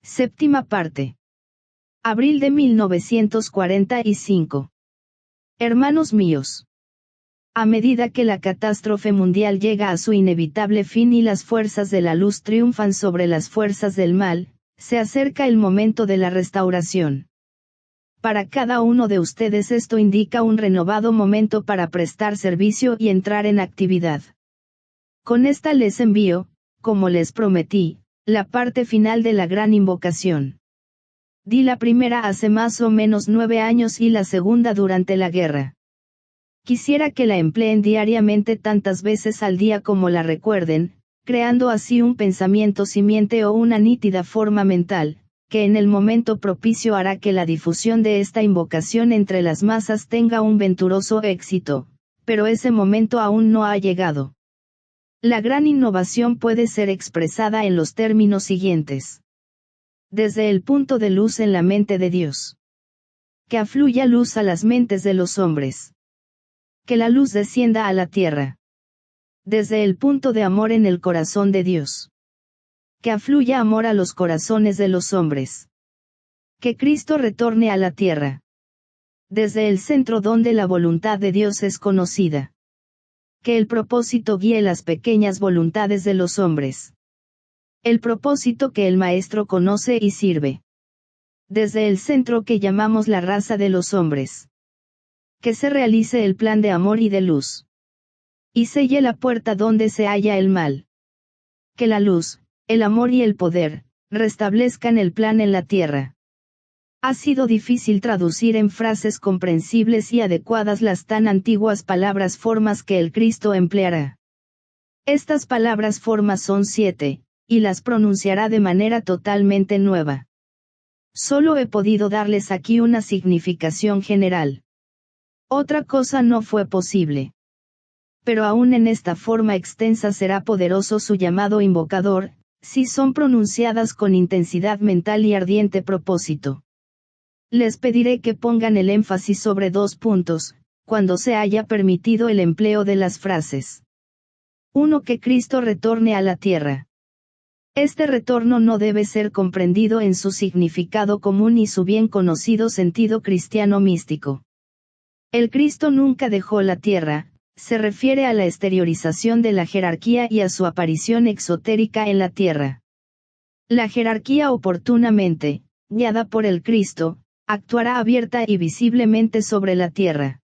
Séptima parte. Abril de 1945. Hermanos míos. A medida que la catástrofe mundial llega a su inevitable fin y las fuerzas de la luz triunfan sobre las fuerzas del mal, se acerca el momento de la restauración. Para cada uno de ustedes esto indica un renovado momento para prestar servicio y entrar en actividad. Con esta les envío, como les prometí, la parte final de la gran invocación. Di la primera hace más o menos 9 años y la segunda durante la guerra. Quisiera que la empleen diariamente tantas veces al día como la recuerden, creando así un pensamiento simiente o una nítida forma mental, que en el momento propicio hará que la difusión de esta invocación entre las masas tenga un venturoso éxito, pero ese momento aún no ha llegado. La gran innovación puede ser expresada en los términos siguientes. Desde el punto de luz en la mente de Dios. Que afluya luz a las mentes de los hombres. Que la luz descienda a la tierra. Desde el punto de amor en el corazón de Dios. Que afluya amor a los corazones de los hombres. Que Cristo retorne a la tierra. Desde el centro donde la voluntad de Dios es conocida. Que el propósito guíe las pequeñas voluntades de los hombres. El propósito que el Maestro conoce y sirve. Desde el centro que llamamos la raza de los hombres. Que se realice el plan de amor y de luz. Y selle la puerta donde se halla el mal. Que la luz, el amor y el poder, restablezcan el plan en la tierra. Ha sido difícil traducir en frases comprensibles y adecuadas las tan antiguas palabras formas que el Cristo empleará. Estas palabras formas son 7, y las pronunciará de manera totalmente nueva. Solo he podido darles aquí una significación general. Otra cosa no fue posible. Pero aún en esta forma extensa será poderoso su llamado invocador, si son pronunciadas con intensidad mental y ardiente propósito. Les pediré que pongan el énfasis sobre 2 puntos, cuando se haya permitido el empleo de las frases. 1. Que Cristo retorne a la tierra. Este retorno no debe ser comprendido en su significado común y su bien conocido sentido cristiano místico. El Cristo nunca dejó la tierra, se refiere a la exteriorización de la jerarquía y a su aparición exotérica en la tierra. La jerarquía oportunamente, guiada por el Cristo, actuará abierta y visiblemente sobre la tierra.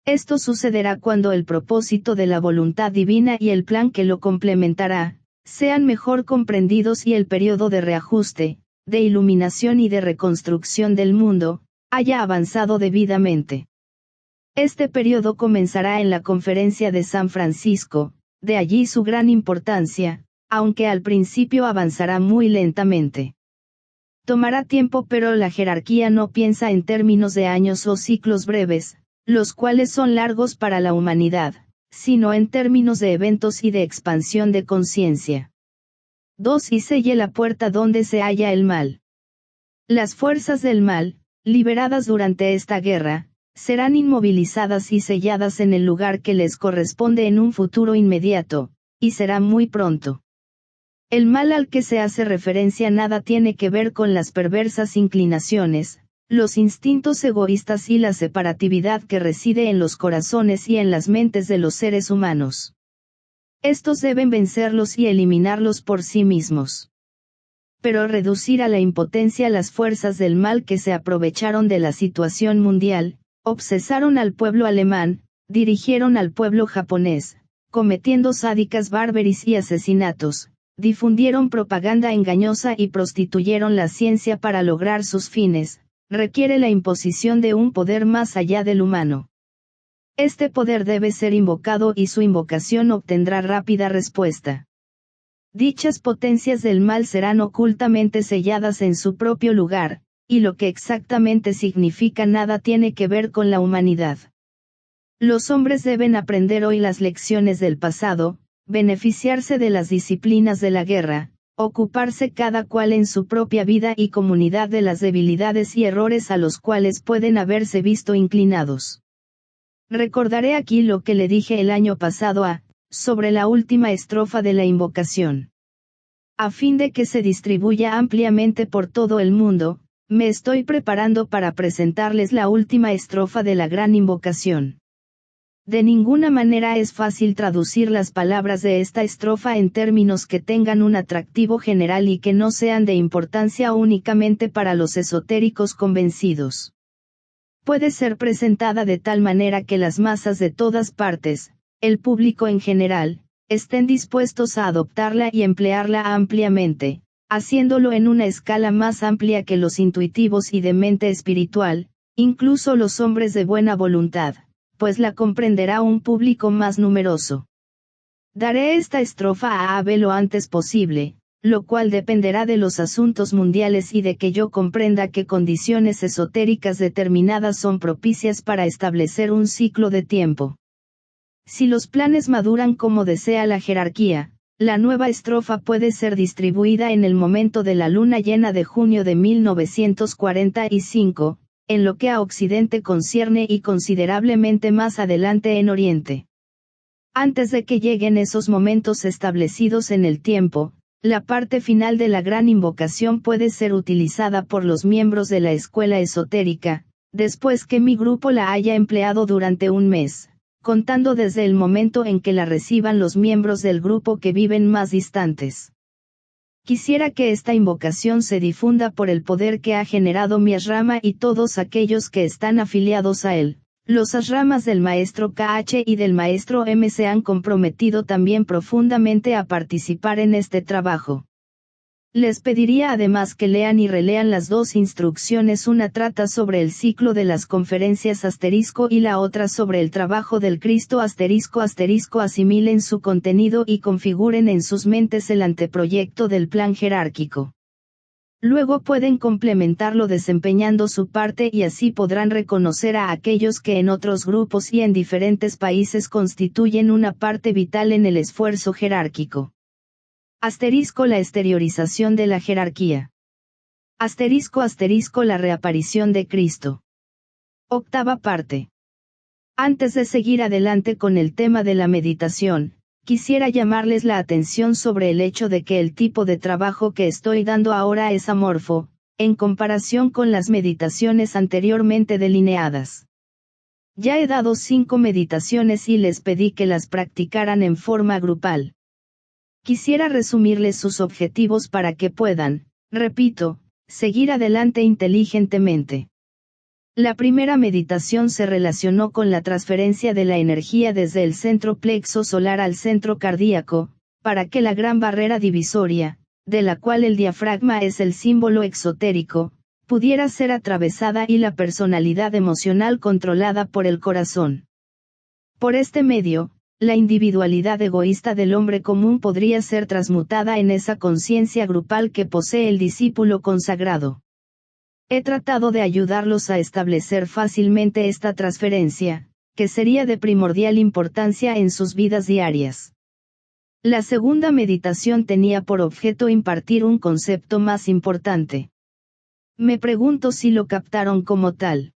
Esto sucederá cuando el propósito de la voluntad divina y el plan que lo complementará, sean mejor comprendidos y el periodo de reajuste, de iluminación y de reconstrucción del mundo, haya avanzado debidamente. Este periodo comenzará en la Conferencia de San Francisco, de allí su gran importancia, aunque al principio avanzará muy lentamente. Tomará tiempo, pero la jerarquía no piensa en términos de años o ciclos breves, los cuales son largos para la humanidad, sino en términos de eventos y de expansión de conciencia. 2. Y selle la puerta donde se halla el mal. Las fuerzas del mal, liberadas durante esta guerra, serán inmovilizadas y selladas en el lugar que les corresponde en un futuro inmediato, y será muy pronto. El mal al que se hace referencia nada tiene que ver con las perversas inclinaciones, los instintos egoístas y la separatividad que reside en los corazones y en las mentes de los seres humanos. Estos deben vencerlos y eliminarlos por sí mismos. Pero reducir a la impotencia las fuerzas del mal que se aprovecharon de la situación mundial, obsesaron al pueblo alemán, dirigieron al pueblo japonés, cometiendo sádicas bárbaries y asesinatos, difundieron propaganda engañosa y prostituyeron la ciencia para lograr sus fines, requiere la imposición de un poder más allá del humano. Este poder debe ser invocado y su invocación obtendrá rápida respuesta. Dichas potencias del mal serán ocultamente selladas en su propio lugar, y lo que exactamente significa nada tiene que ver con la humanidad. Los hombres deben aprender hoy las lecciones del pasado, beneficiarse de las disciplinas de la guerra, ocuparse cada cual en su propia vida y comunidad de las debilidades y errores a los cuales pueden haberse visto inclinados. Recordaré aquí lo que le dije el año pasado sobre la última estrofa de la invocación. A fin de que se distribuya ampliamente por todo el mundo, me estoy preparando para presentarles la última estrofa de la gran invocación. De ninguna manera es fácil traducir las palabras de esta estrofa en términos que tengan un atractivo general y que no sean de importancia únicamente para los esotéricos convencidos. Puede ser presentada de tal manera que las masas de todas partes, el público en general, estén dispuestos a adoptarla y emplearla ampliamente, haciéndolo en una escala más amplia que los intuitivos y de mente espiritual, incluso los hombres de buena voluntad, pues la comprenderá un público más numeroso. Daré esta estrofa a Abe lo antes posible, lo cual dependerá de los asuntos mundiales y de que yo comprenda qué condiciones esotéricas determinadas son propicias para establecer un ciclo de tiempo. Si los planes maduran como desea la jerarquía, la nueva estrofa puede ser distribuida en el momento de la luna llena de junio de 1945, en lo que a Occidente concierne y considerablemente más adelante en Oriente. Antes de que lleguen esos momentos establecidos en el tiempo, la parte final de la gran invocación puede ser utilizada por los miembros de la escuela esotérica, después que mi grupo la haya empleado durante un mes, contando desde el momento en que la reciban los miembros del grupo que viven más distantes. Quisiera que esta invocación se difunda por el poder que ha generado mi ashrama y todos aquellos que están afiliados a él. Los ashramas del maestro KH y del maestro M se han comprometido también profundamente a participar en este trabajo. Les pediría además que lean y relean las dos instrucciones, una trata sobre el ciclo de las conferencias * y la otra sobre el trabajo del Cristo ***, asimilen su contenido y configuren en sus mentes el anteproyecto del plan jerárquico. Luego pueden complementarlo desempeñando su parte y así podrán reconocer a aquellos que en otros grupos y en diferentes países constituyen una parte vital en el esfuerzo jerárquico. La exteriorización de la jerarquía. La reaparición de Cristo. Octava parte. Antes de seguir adelante con el tema de la meditación, quisiera llamarles la atención sobre el hecho de que el tipo de trabajo que estoy dando ahora es amorfo, en comparación con las meditaciones anteriormente delineadas. Ya he dado 5 meditaciones y les pedí que las practicaran en forma grupal. Quisiera resumirles sus objetivos para que puedan, repito, seguir adelante inteligentemente. La primera meditación se relacionó con la transferencia de la energía desde el centro plexo solar al centro cardíaco, para que la gran barrera divisoria, de la cual el diafragma es el símbolo exotérico, pudiera ser atravesada y la personalidad emocional controlada por el corazón. Por este medio, la individualidad egoísta del hombre común podría ser transmutada en esa conciencia grupal que posee el discípulo consagrado. He tratado de ayudarlos a establecer fácilmente esta transferencia, que sería de primordial importancia en sus vidas diarias. La segunda meditación tenía por objeto impartir un concepto más importante. Me pregunto si lo captaron como tal.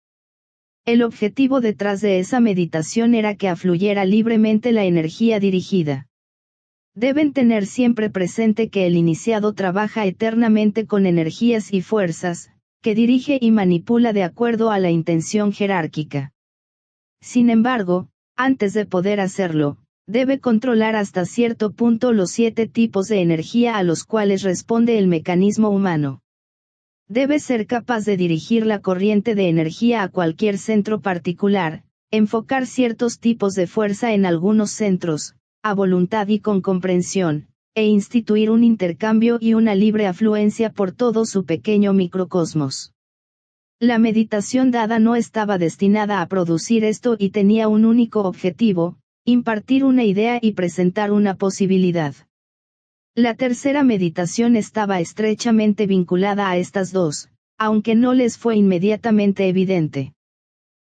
El objetivo detrás de esa meditación era que afluyera libremente la energía dirigida. Deben tener siempre presente que el iniciado trabaja eternamente con energías y fuerzas, que dirige y manipula de acuerdo a la intención jerárquica. Sin embargo, antes de poder hacerlo, debe controlar hasta cierto punto los 7 tipos de energía a los cuales responde el mecanismo humano. Debe ser capaz de dirigir la corriente de energía a cualquier centro particular, enfocar ciertos tipos de fuerza en algunos centros, a voluntad y con comprensión, e instituir un intercambio y una libre afluencia por todo su pequeño microcosmos. La meditación dada no estaba destinada a producir esto y tenía un único objetivo, impartir una idea y presentar una posibilidad. La tercera meditación estaba estrechamente vinculada a estas dos, aunque no les fue inmediatamente evidente.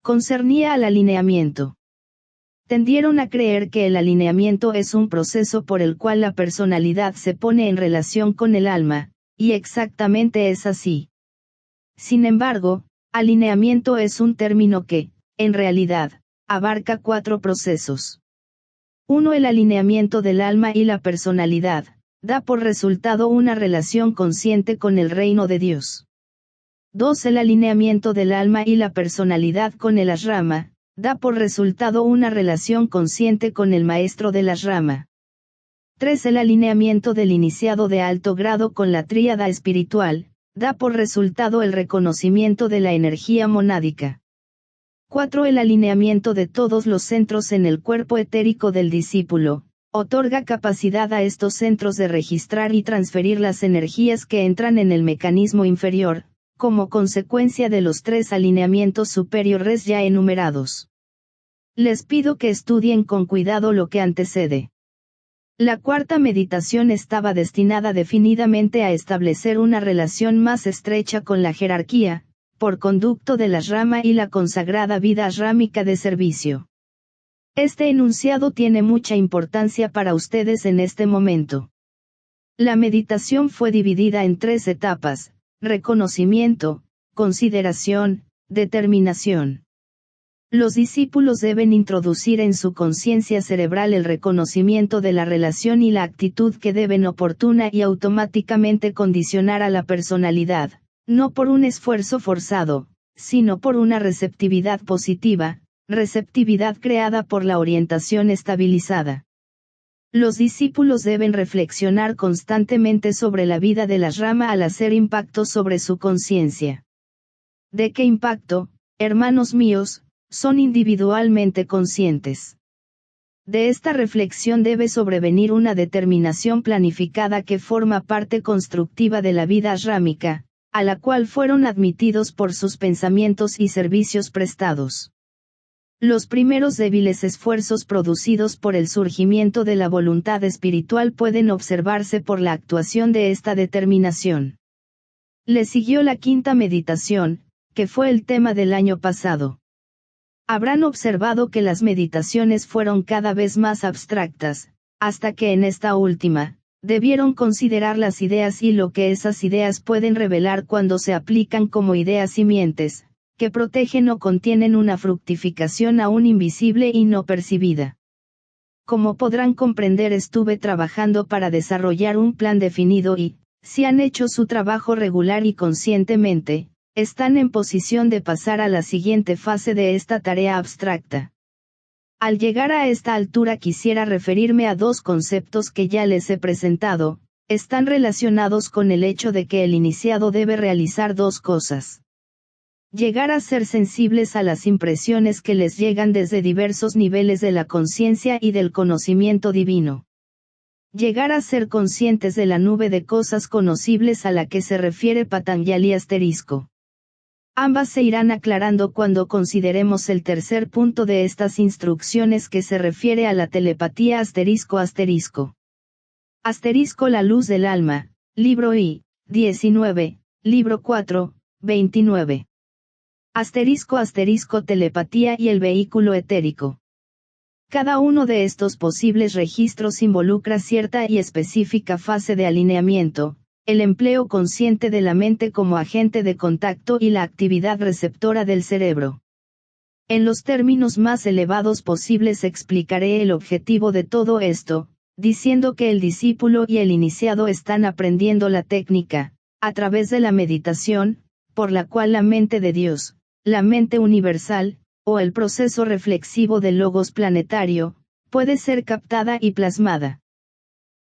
Concernía al alineamiento. Tendieron a creer que el alineamiento es un proceso por el cual la personalidad se pone en relación con el alma, y exactamente es así. Sin embargo, alineamiento es un término que, en realidad, abarca 4 procesos. 1. El alineamiento del alma y la personalidad, da por resultado una relación consciente con el reino de Dios. 2. El alineamiento del alma y la personalidad con el ashrama, da por resultado una relación consciente con el maestro del ashrama. 3. El alineamiento del iniciado de alto grado con la tríada espiritual, da por resultado el reconocimiento de la energía monádica. 4. El alineamiento de todos los centros en el cuerpo etérico del discípulo, otorga capacidad a estos centros de registrar y transferir las energías que entran en el mecanismo inferior, como consecuencia de los 3 alineamientos superiores ya enumerados. Les pido que estudien con cuidado lo que antecede. La cuarta meditación estaba destinada definidamente a establecer una relación más estrecha con la jerarquía, por conducto del ashrama y la consagrada vida ashrámica de servicio. Este enunciado tiene mucha importancia para ustedes en este momento. La meditación fue dividida en 3 etapas: reconocimiento, consideración, determinación. Los discípulos deben introducir en su conciencia cerebral el reconocimiento de la relación y la actitud que deben oportuna y automáticamente condicionar a la personalidad, no por un esfuerzo forzado, sino por una receptividad positiva, receptividad creada por la orientación estabilizada. Los discípulos deben reflexionar constantemente sobre la vida del ashrama al hacer impacto sobre su conciencia. ¿De qué impacto, hermanos míos, son individualmente conscientes? De esta reflexión debe sobrevenir una determinación planificada que forma parte constructiva de la vida ashrámica, a la cual fueron admitidos por sus pensamientos y servicios prestados. Los primeros débiles esfuerzos producidos por el surgimiento de la voluntad espiritual pueden observarse por la actuación de esta determinación. Le siguió la quinta meditación, que fue el tema del año pasado. Habrán observado que las meditaciones fueron cada vez más abstractas, hasta que en esta última, debieron considerar las ideas y lo que esas ideas pueden revelar cuando se aplican como ideas simientes, que protegen o contienen una fructificación aún invisible y no percibida. Como podrán comprender, estuve trabajando para desarrollar un plan definido y, si han hecho su trabajo regular y conscientemente, están en posición de pasar a la siguiente fase de esta tarea abstracta. Al llegar a esta altura quisiera referirme a 2 conceptos que ya les he presentado, están relacionados con el hecho de que el iniciado debe realizar 2 cosas. Llegar a ser sensibles a las impresiones que les llegan desde diversos niveles de la conciencia y del conocimiento divino. Llegar a ser conscientes de la nube de cosas conocibles a la que se refiere Patanjali ***. Ambas se irán aclarando cuando consideremos el tercer punto de estas instrucciones, que se refiere a la telepatía ***. La luz del alma, libro I, 19, libro 4, 29. Telepatía y el vehículo etérico. Cada uno de estos posibles registros involucra cierta y específica fase de alineamiento, el empleo consciente de la mente como agente de contacto y la actividad receptora del cerebro. En los términos más elevados posibles explicaré el objetivo de todo esto, diciendo que el discípulo y el iniciado están aprendiendo la técnica, a través de la meditación, por la cual la mente de Dios, la mente universal, o el proceso reflexivo del logos planetario, puede ser captada y plasmada.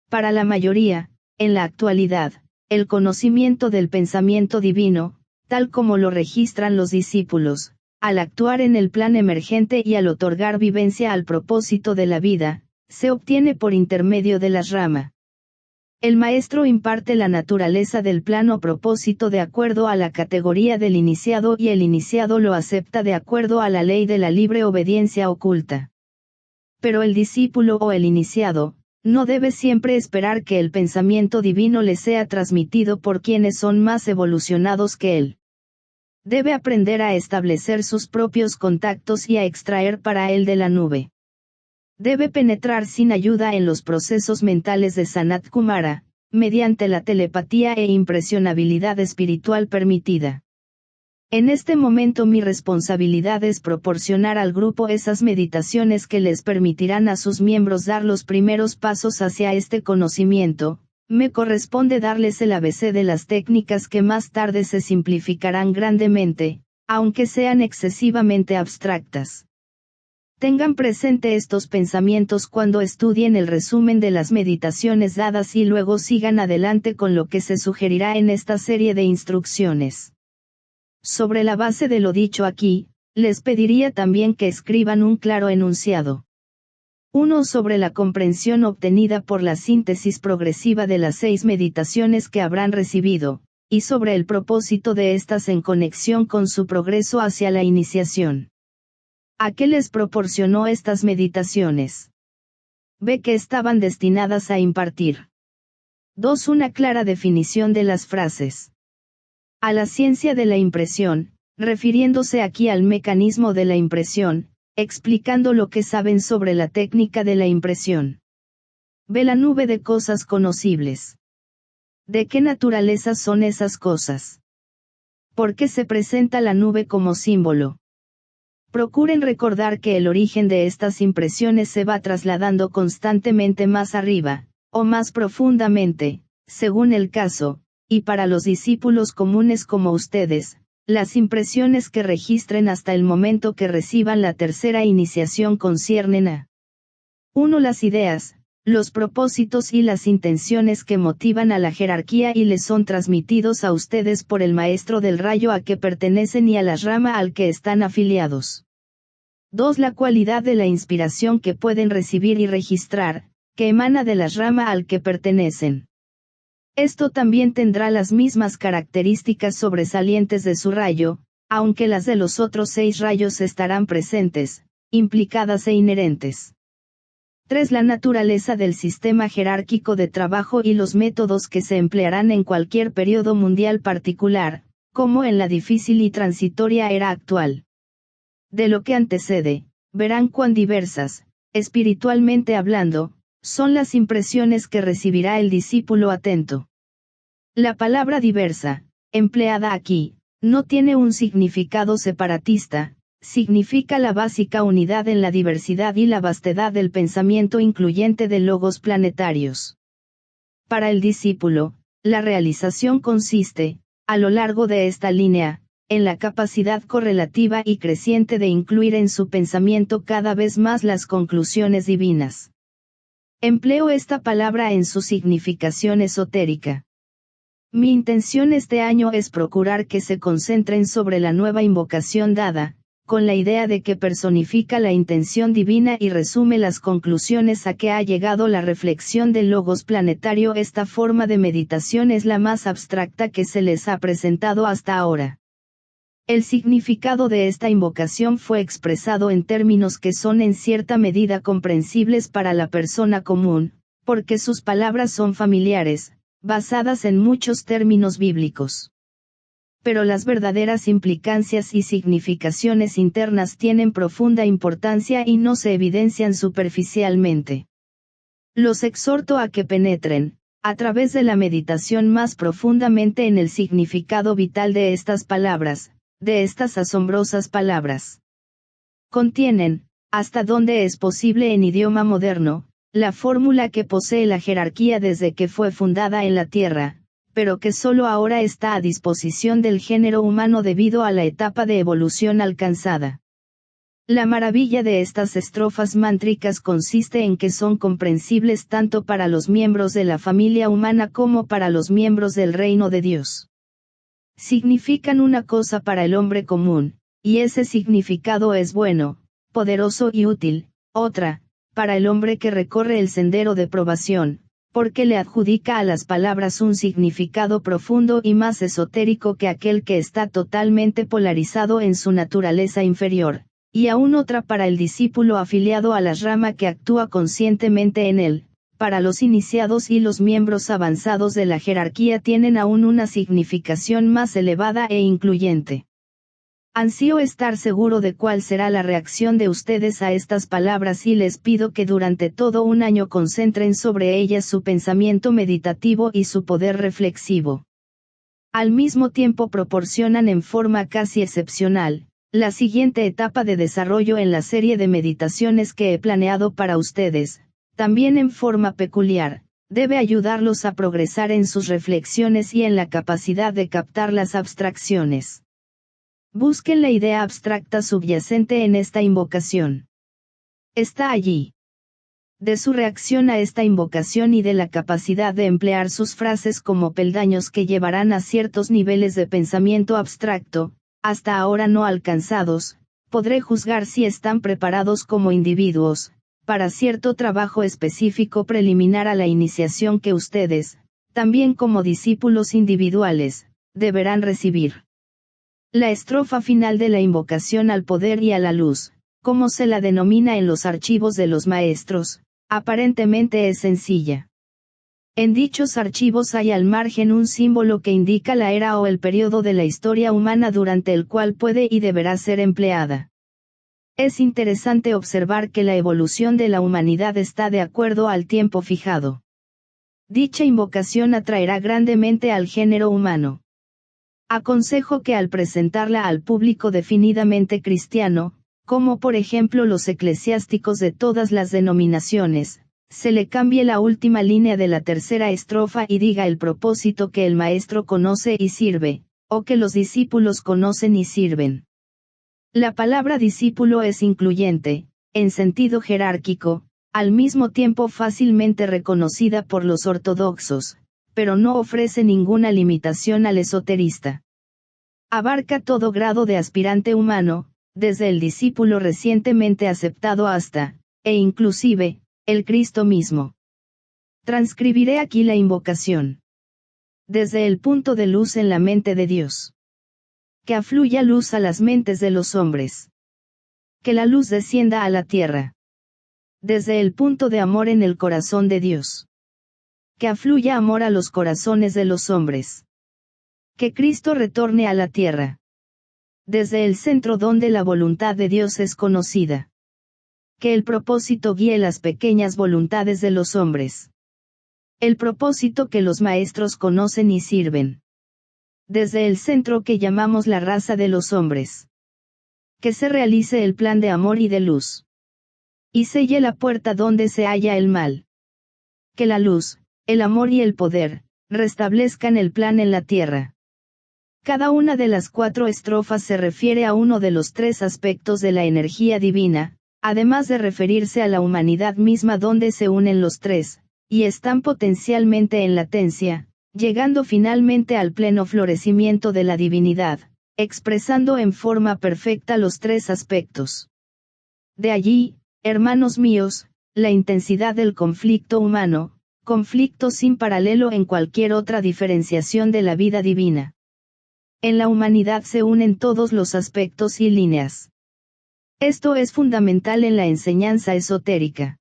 Para la mayoría, en la actualidad, el conocimiento del pensamiento divino, tal como lo registran los discípulos, al actuar en el plan emergente y al otorgar vivencia al propósito de la vida, se obtiene por intermedio de la rama. El maestro imparte la naturaleza del plan o propósito de acuerdo a la categoría del iniciado y el iniciado lo acepta de acuerdo a la ley de la libre obediencia oculta. Pero el discípulo o el iniciado, no debe siempre esperar que el pensamiento divino le sea transmitido por quienes son más evolucionados que él. Debe aprender a establecer sus propios contactos y a extraer para él de la nube. Debe penetrar sin ayuda en los procesos mentales de Sanat Kumara, mediante la telepatía e impresionabilidad espiritual permitida. En este momento mi responsabilidad es proporcionar al grupo esas meditaciones que les permitirán a sus miembros dar los primeros pasos hacia este conocimiento, me corresponde darles el ABC de las técnicas que más tarde se simplificarán grandemente, aunque sean excesivamente abstractas. Tengan presente estos pensamientos cuando estudien el resumen de las meditaciones dadas y luego sigan adelante con lo que se sugerirá en esta serie de instrucciones. Sobre la base de lo dicho aquí, les pediría también que escriban un claro enunciado. 1. Sobre la comprensión obtenida por la síntesis progresiva de las 6 meditaciones que habrán recibido, y sobre el propósito de estas en conexión con su progreso hacia la iniciación. ¿A qué les proporcionó estas meditaciones? B. Que estaban destinadas a impartir. 2. Una clara definición de las frases. A la ciencia de la impresión, refiriéndose aquí al mecanismo de la impresión, explicando lo que saben sobre la técnica de la impresión. B. La nube de cosas conocibles. ¿De qué naturaleza son esas cosas? ¿Por qué se presenta la nube como símbolo? Procuren recordar que el origen de estas impresiones se va trasladando constantemente más arriba, o más profundamente, según el caso, y para los discípulos comunes como ustedes, las impresiones que registren hasta el momento que reciban la tercera iniciación conciernen a 1. Las ideas, los propósitos y las intenciones que motivan a la jerarquía y les son transmitidos a ustedes por el maestro del rayo a que pertenecen y a la rama al que están afiliados. 2. La cualidad de la inspiración que pueden recibir y registrar, que emana de la rama al que pertenecen. Esto también tendrá las mismas características sobresalientes de su rayo, aunque las de los otros 6 rayos estarán presentes, implicadas e inherentes. 3. La naturaleza del sistema jerárquico de trabajo y los métodos que se emplearán en cualquier periodo mundial particular, como en la difícil y transitoria era actual. De lo que antecede, verán cuán diversas, espiritualmente hablando, son las impresiones que recibirá el discípulo atento. La palabra diversa, empleada aquí, no tiene un significado separatista, significa la básica unidad en la diversidad y la vastedad del pensamiento incluyente de logos planetarios. Para el discípulo, la realización consiste, a lo largo de esta línea, en la capacidad correlativa y creciente de incluir en su pensamiento cada vez más las conclusiones divinas. Empleo esta palabra en su significación esotérica. Mi intención este año es procurar que se concentren sobre la nueva invocación dada, con la idea de que personifica la intención divina y resume las conclusiones a que ha llegado la reflexión del logos planetario. Esta forma de meditación es la más abstracta que se les ha presentado hasta ahora. El significado de esta invocación fue expresado en términos que son en cierta medida comprensibles para la persona común, porque sus palabras son familiares, basadas en muchos términos bíblicos. Pero las verdaderas implicancias y significaciones internas tienen profunda importancia y no se evidencian superficialmente. Los exhorto a que penetren, a través de la meditación más profundamente en el significado vital de estas palabras, de estas asombrosas palabras. Contienen, hasta donde es posible en idioma moderno, la fórmula que posee la jerarquía desde que fue fundada en la Tierra, pero que solo ahora está a disposición del género humano debido a la etapa de evolución alcanzada. La maravilla de estas estrofas mántricas consiste en que son comprensibles tanto para los miembros de la familia humana como para los miembros del reino de Dios. Significan una cosa para el hombre común, y ese significado es bueno, poderoso y útil; otra, para el hombre que recorre el sendero de probación, porque le adjudica a las palabras un significado profundo y más esotérico que aquel que está totalmente polarizado en su naturaleza inferior, y aún otra para el discípulo afiliado a la rama que actúa conscientemente en él. Para los iniciados y los miembros avanzados de la jerarquía tienen aún una significación más elevada e incluyente. Ansío estar seguro de cuál será la reacción de ustedes a estas palabras y les pido que durante todo un año concentren sobre ellas su pensamiento meditativo y su poder reflexivo. Al mismo tiempo proporcionan en forma casi excepcional, la siguiente etapa de desarrollo en la serie de meditaciones que he planeado para ustedes, también en forma peculiar, debe ayudarlos a progresar en sus reflexiones y en la capacidad de captar las abstracciones. Busquen la idea abstracta subyacente en esta invocación. Está allí. De su reacción a esta invocación y de la capacidad de emplear sus frases como peldaños que llevarán a ciertos niveles de pensamiento abstracto, hasta ahora no alcanzados, podré juzgar si están preparados como individuos, para cierto trabajo específico preliminar a la iniciación que ustedes, también como discípulos individuales, deberán recibir. La estrofa final de la invocación al poder y a la luz, como se la denomina en los archivos de los maestros, aparentemente es sencilla. En dichos archivos hay al margen un símbolo que indica la era o el periodo de la historia humana durante el cual puede y deberá ser empleada. Es interesante observar que la evolución de la humanidad está de acuerdo al tiempo fijado. Dicha invocación atraerá grandemente al género humano. Aconsejo que al presentarla al público definidamente cristiano, como por ejemplo los eclesiásticos de todas las denominaciones, se le cambie la última línea de la tercera estrofa y diga el propósito que el maestro conoce y sirve, o que los discípulos conocen y sirven. La palabra discípulo es incluyente, en sentido jerárquico, al mismo tiempo fácilmente reconocida por los ortodoxos, pero no ofrece ninguna limitación al esoterista. Abarca todo grado de aspirante humano, desde el discípulo recientemente aceptado hasta, e inclusive, el Cristo mismo. Transcribiré aquí la invocación. Desde el punto de luz en la mente de Dios. Que afluya luz a las mentes de los hombres. Que la luz descienda a la tierra. Desde el punto de amor en el corazón de Dios. Que afluya amor a los corazones de los hombres. Que Cristo retorne a la tierra. Desde el centro donde la voluntad de Dios es conocida. Que el propósito guíe las pequeñas voluntades de los hombres. El propósito que los maestros conocen y sirven. Desde el centro que llamamos la raza de los hombres. Que se realice el plan de amor y de luz. Y selle la puerta donde se halla el mal. Que la luz, el amor y el poder, restablezcan el plan en la tierra. Cada una de las 4 estrofas se refiere a uno de los 3 aspectos de la energía divina, además de referirse a la humanidad misma donde se unen los 3, y están potencialmente en latencia, llegando finalmente al pleno florecimiento de la divinidad, expresando en forma perfecta los 3 aspectos. De allí, hermanos míos, la intensidad del conflicto humano, conflicto sin paralelo en cualquier otra diferenciación de la vida divina. En la humanidad se unen todos los aspectos y líneas. Esto es fundamental en la enseñanza esotérica.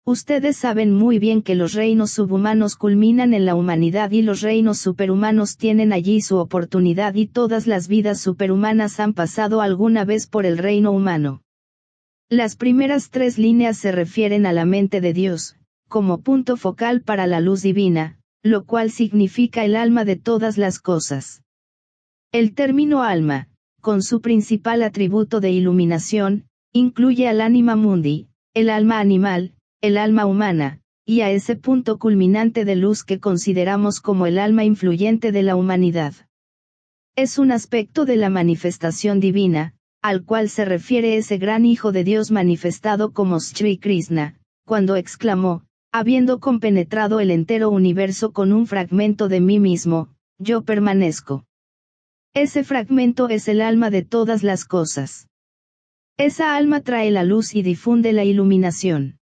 Ustedes saben muy bien que los reinos subhumanos culminan en la humanidad y los reinos superhumanos tienen allí su oportunidad y todas las vidas superhumanas han pasado alguna vez por el reino humano. Las primeras 3 líneas se refieren a la mente de Dios, como punto focal para la luz divina, lo cual significa el alma de todas las cosas. El término alma, con su principal atributo de iluminación, incluye al anima mundi, el alma animal, el alma humana, y a ese punto culminante de luz que consideramos como el alma influyente de la humanidad. Es un aspecto de la manifestación divina, al cual se refiere ese gran Hijo de Dios manifestado como Sri Krishna, cuando exclamó, habiendo compenetrado el entero universo con un fragmento de mí mismo, yo permanezco. Ese fragmento es el alma de todas las cosas. Esa alma trae la luz y difunde la iluminación.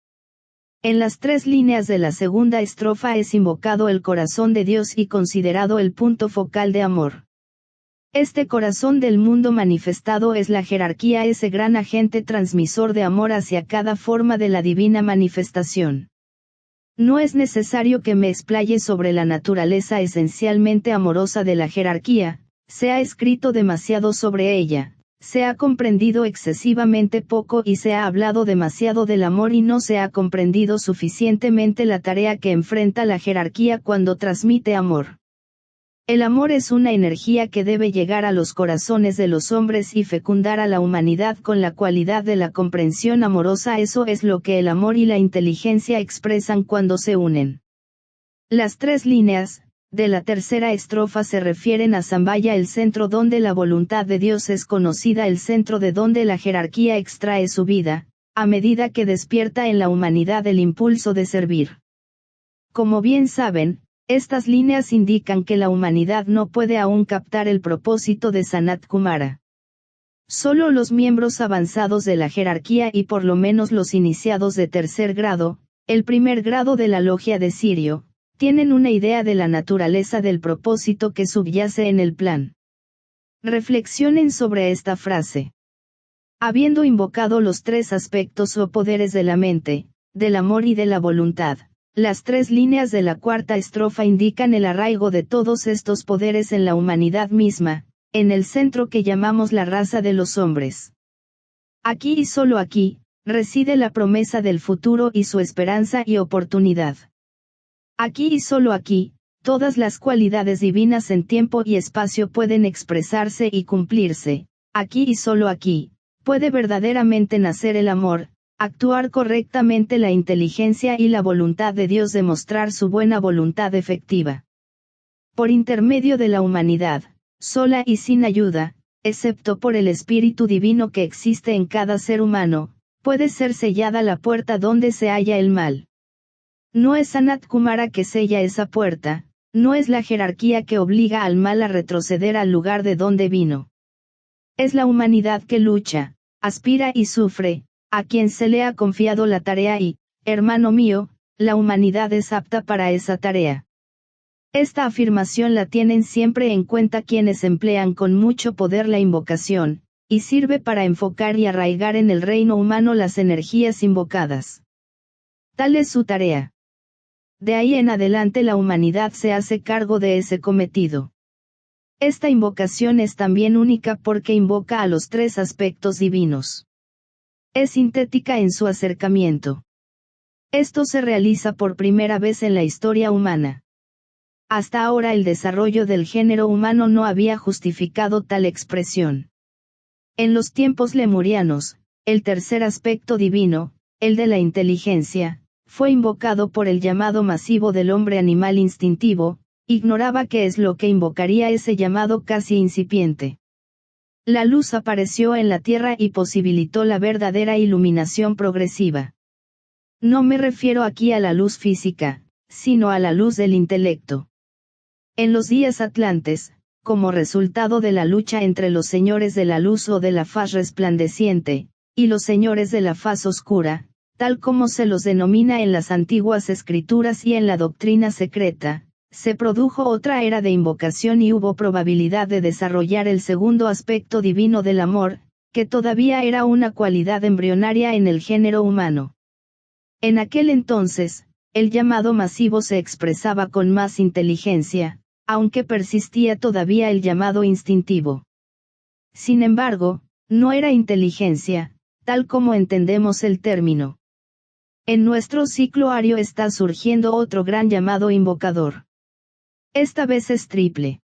En las 3 líneas de la segunda estrofa es invocado el corazón de Dios y considerado el punto focal de amor. Este corazón del mundo manifestado es la jerarquía, ese gran agente transmisor de amor hacia cada forma de la divina manifestación. No es necesario que me explaye sobre la naturaleza esencialmente amorosa de la jerarquía. Se ha escrito demasiado sobre ella, se ha comprendido excesivamente poco y se ha hablado demasiado del amor y no se ha comprendido suficientemente la tarea que enfrenta la jerarquía cuando transmite amor. El amor es una energía que debe llegar a los corazones de los hombres y fecundar a la humanidad con la cualidad de la comprensión amorosa. Eso es lo que el amor y la inteligencia expresan cuando se unen. Las 3 líneas de la tercera estrofa se refieren a Sambhaya, el centro donde la voluntad de Dios es conocida, el centro de donde la jerarquía extrae su vida, a medida que despierta en la humanidad el impulso de servir. Como bien saben, estas líneas indican que la humanidad no puede aún captar el propósito de Sanat Kumara. Solo los miembros avanzados de la jerarquía y por lo menos los iniciados de tercer grado, el primer grado de la logia de Sirio, tienen una idea de la naturaleza del propósito que subyace en el plan. Reflexionen sobre esta frase. Habiendo invocado los 3 aspectos o poderes de la mente, del amor y de la voluntad, las 3 líneas de la cuarta estrofa indican el arraigo de todos estos poderes en la humanidad misma, en el centro que llamamos la raza de los hombres. Aquí y solo aquí, reside la promesa del futuro y su esperanza y oportunidad. Aquí y solo aquí, todas las cualidades divinas en tiempo y espacio pueden expresarse y cumplirse. Aquí y solo aquí, puede verdaderamente nacer el amor, actuar correctamente la inteligencia y la voluntad de Dios, demostrar su buena voluntad efectiva. Por intermedio de la humanidad, sola y sin ayuda, excepto por el Espíritu Divino que existe en cada ser humano, puede ser sellada la puerta donde se halla el mal. No es Sanat Kumara que sella esa puerta, no es la jerarquía que obliga al mal a retroceder al lugar de donde vino. Es la humanidad que lucha, aspira y sufre, a quien se le ha confiado la tarea y, hermano mío, la humanidad es apta para esa tarea. Esta afirmación la tienen siempre en cuenta quienes emplean con mucho poder la invocación, y sirve para enfocar y arraigar en el reino humano las energías invocadas. Tal es su tarea. De ahí en adelante la humanidad se hace cargo de ese cometido. Esta invocación es también única porque invoca a los 3 aspectos divinos. Es sintética en su acercamiento. Esto se realiza por primera vez en la historia humana. Hasta ahora el desarrollo del género humano no había justificado tal expresión. En los tiempos lemurianos, el tercer aspecto divino, el de la inteligencia, fue invocado por el llamado masivo del hombre animal instintivo, ignoraba qué es lo que invocaría ese llamado casi incipiente. La luz apareció en la tierra y posibilitó la verdadera iluminación progresiva. No me refiero aquí a la luz física, sino a la luz del intelecto. En los días atlantes, como resultado de la lucha entre los señores de la luz o de la faz resplandeciente, y los señores de la faz oscura, tal como se los denomina en las antiguas escrituras y en la doctrina secreta, se produjo otra era de invocación y hubo probabilidad de desarrollar el segundo aspecto divino del amor, que todavía era una cualidad embrionaria en el género humano. En aquel entonces, el llamado masivo se expresaba con más inteligencia, aunque persistía todavía el llamado instintivo. Sin embargo, no era inteligencia, tal como entendemos el término. En nuestro ciclo ario está surgiendo otro gran llamado invocador. Esta vez es triple.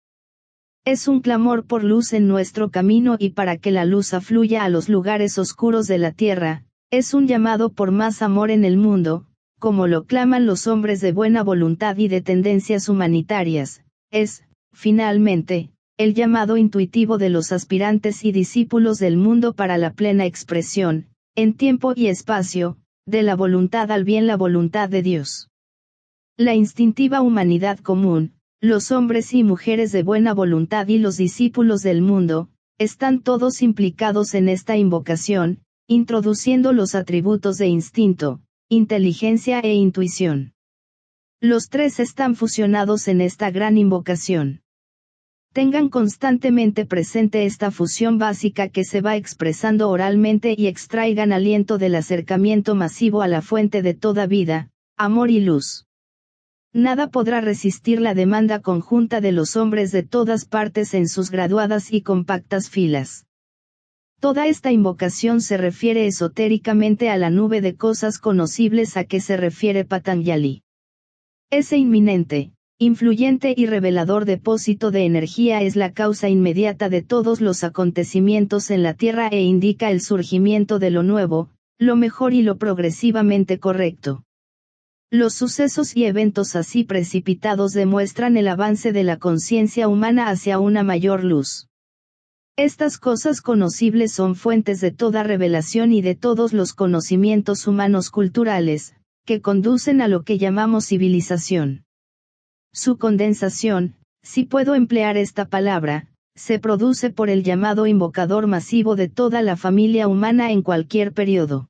Es un clamor por luz en nuestro camino y para que la luz afluya a los lugares oscuros de la tierra, es un llamado por más amor en el mundo, como lo claman los hombres de buena voluntad y de tendencias humanitarias, es, finalmente, el llamado intuitivo de los aspirantes y discípulos del mundo para la plena expresión, en tiempo y espacio, de la voluntad al bien, la voluntad de Dios. La instintiva humanidad común, los hombres y mujeres de buena voluntad y los discípulos del mundo, están todos implicados en esta invocación, introduciendo los atributos de instinto, inteligencia e intuición. Los 3 están fusionados en esta gran invocación. Tengan constantemente presente esta fusión básica que se va expresando oralmente y extraigan aliento del acercamiento masivo a la fuente de toda vida, amor y luz. Nada podrá resistir la demanda conjunta de los hombres de todas partes en sus graduadas y compactas filas. Toda esta invocación se refiere esotéricamente a la nube de cosas conocibles a que se refiere Patanjali. Ese inminente, influyente y revelador depósito de energía es la causa inmediata de todos los acontecimientos en la Tierra e indica el surgimiento de lo nuevo, lo mejor y lo progresivamente correcto. Los sucesos y eventos así precipitados demuestran el avance de la conciencia humana hacia una mayor luz. Estas cosas conocibles son fuentes de toda revelación y de todos los conocimientos humanos culturales, que conducen a lo que llamamos civilización. Su condensación, si puedo emplear esta palabra, se produce por el llamado invocador masivo de toda la familia humana en cualquier periodo.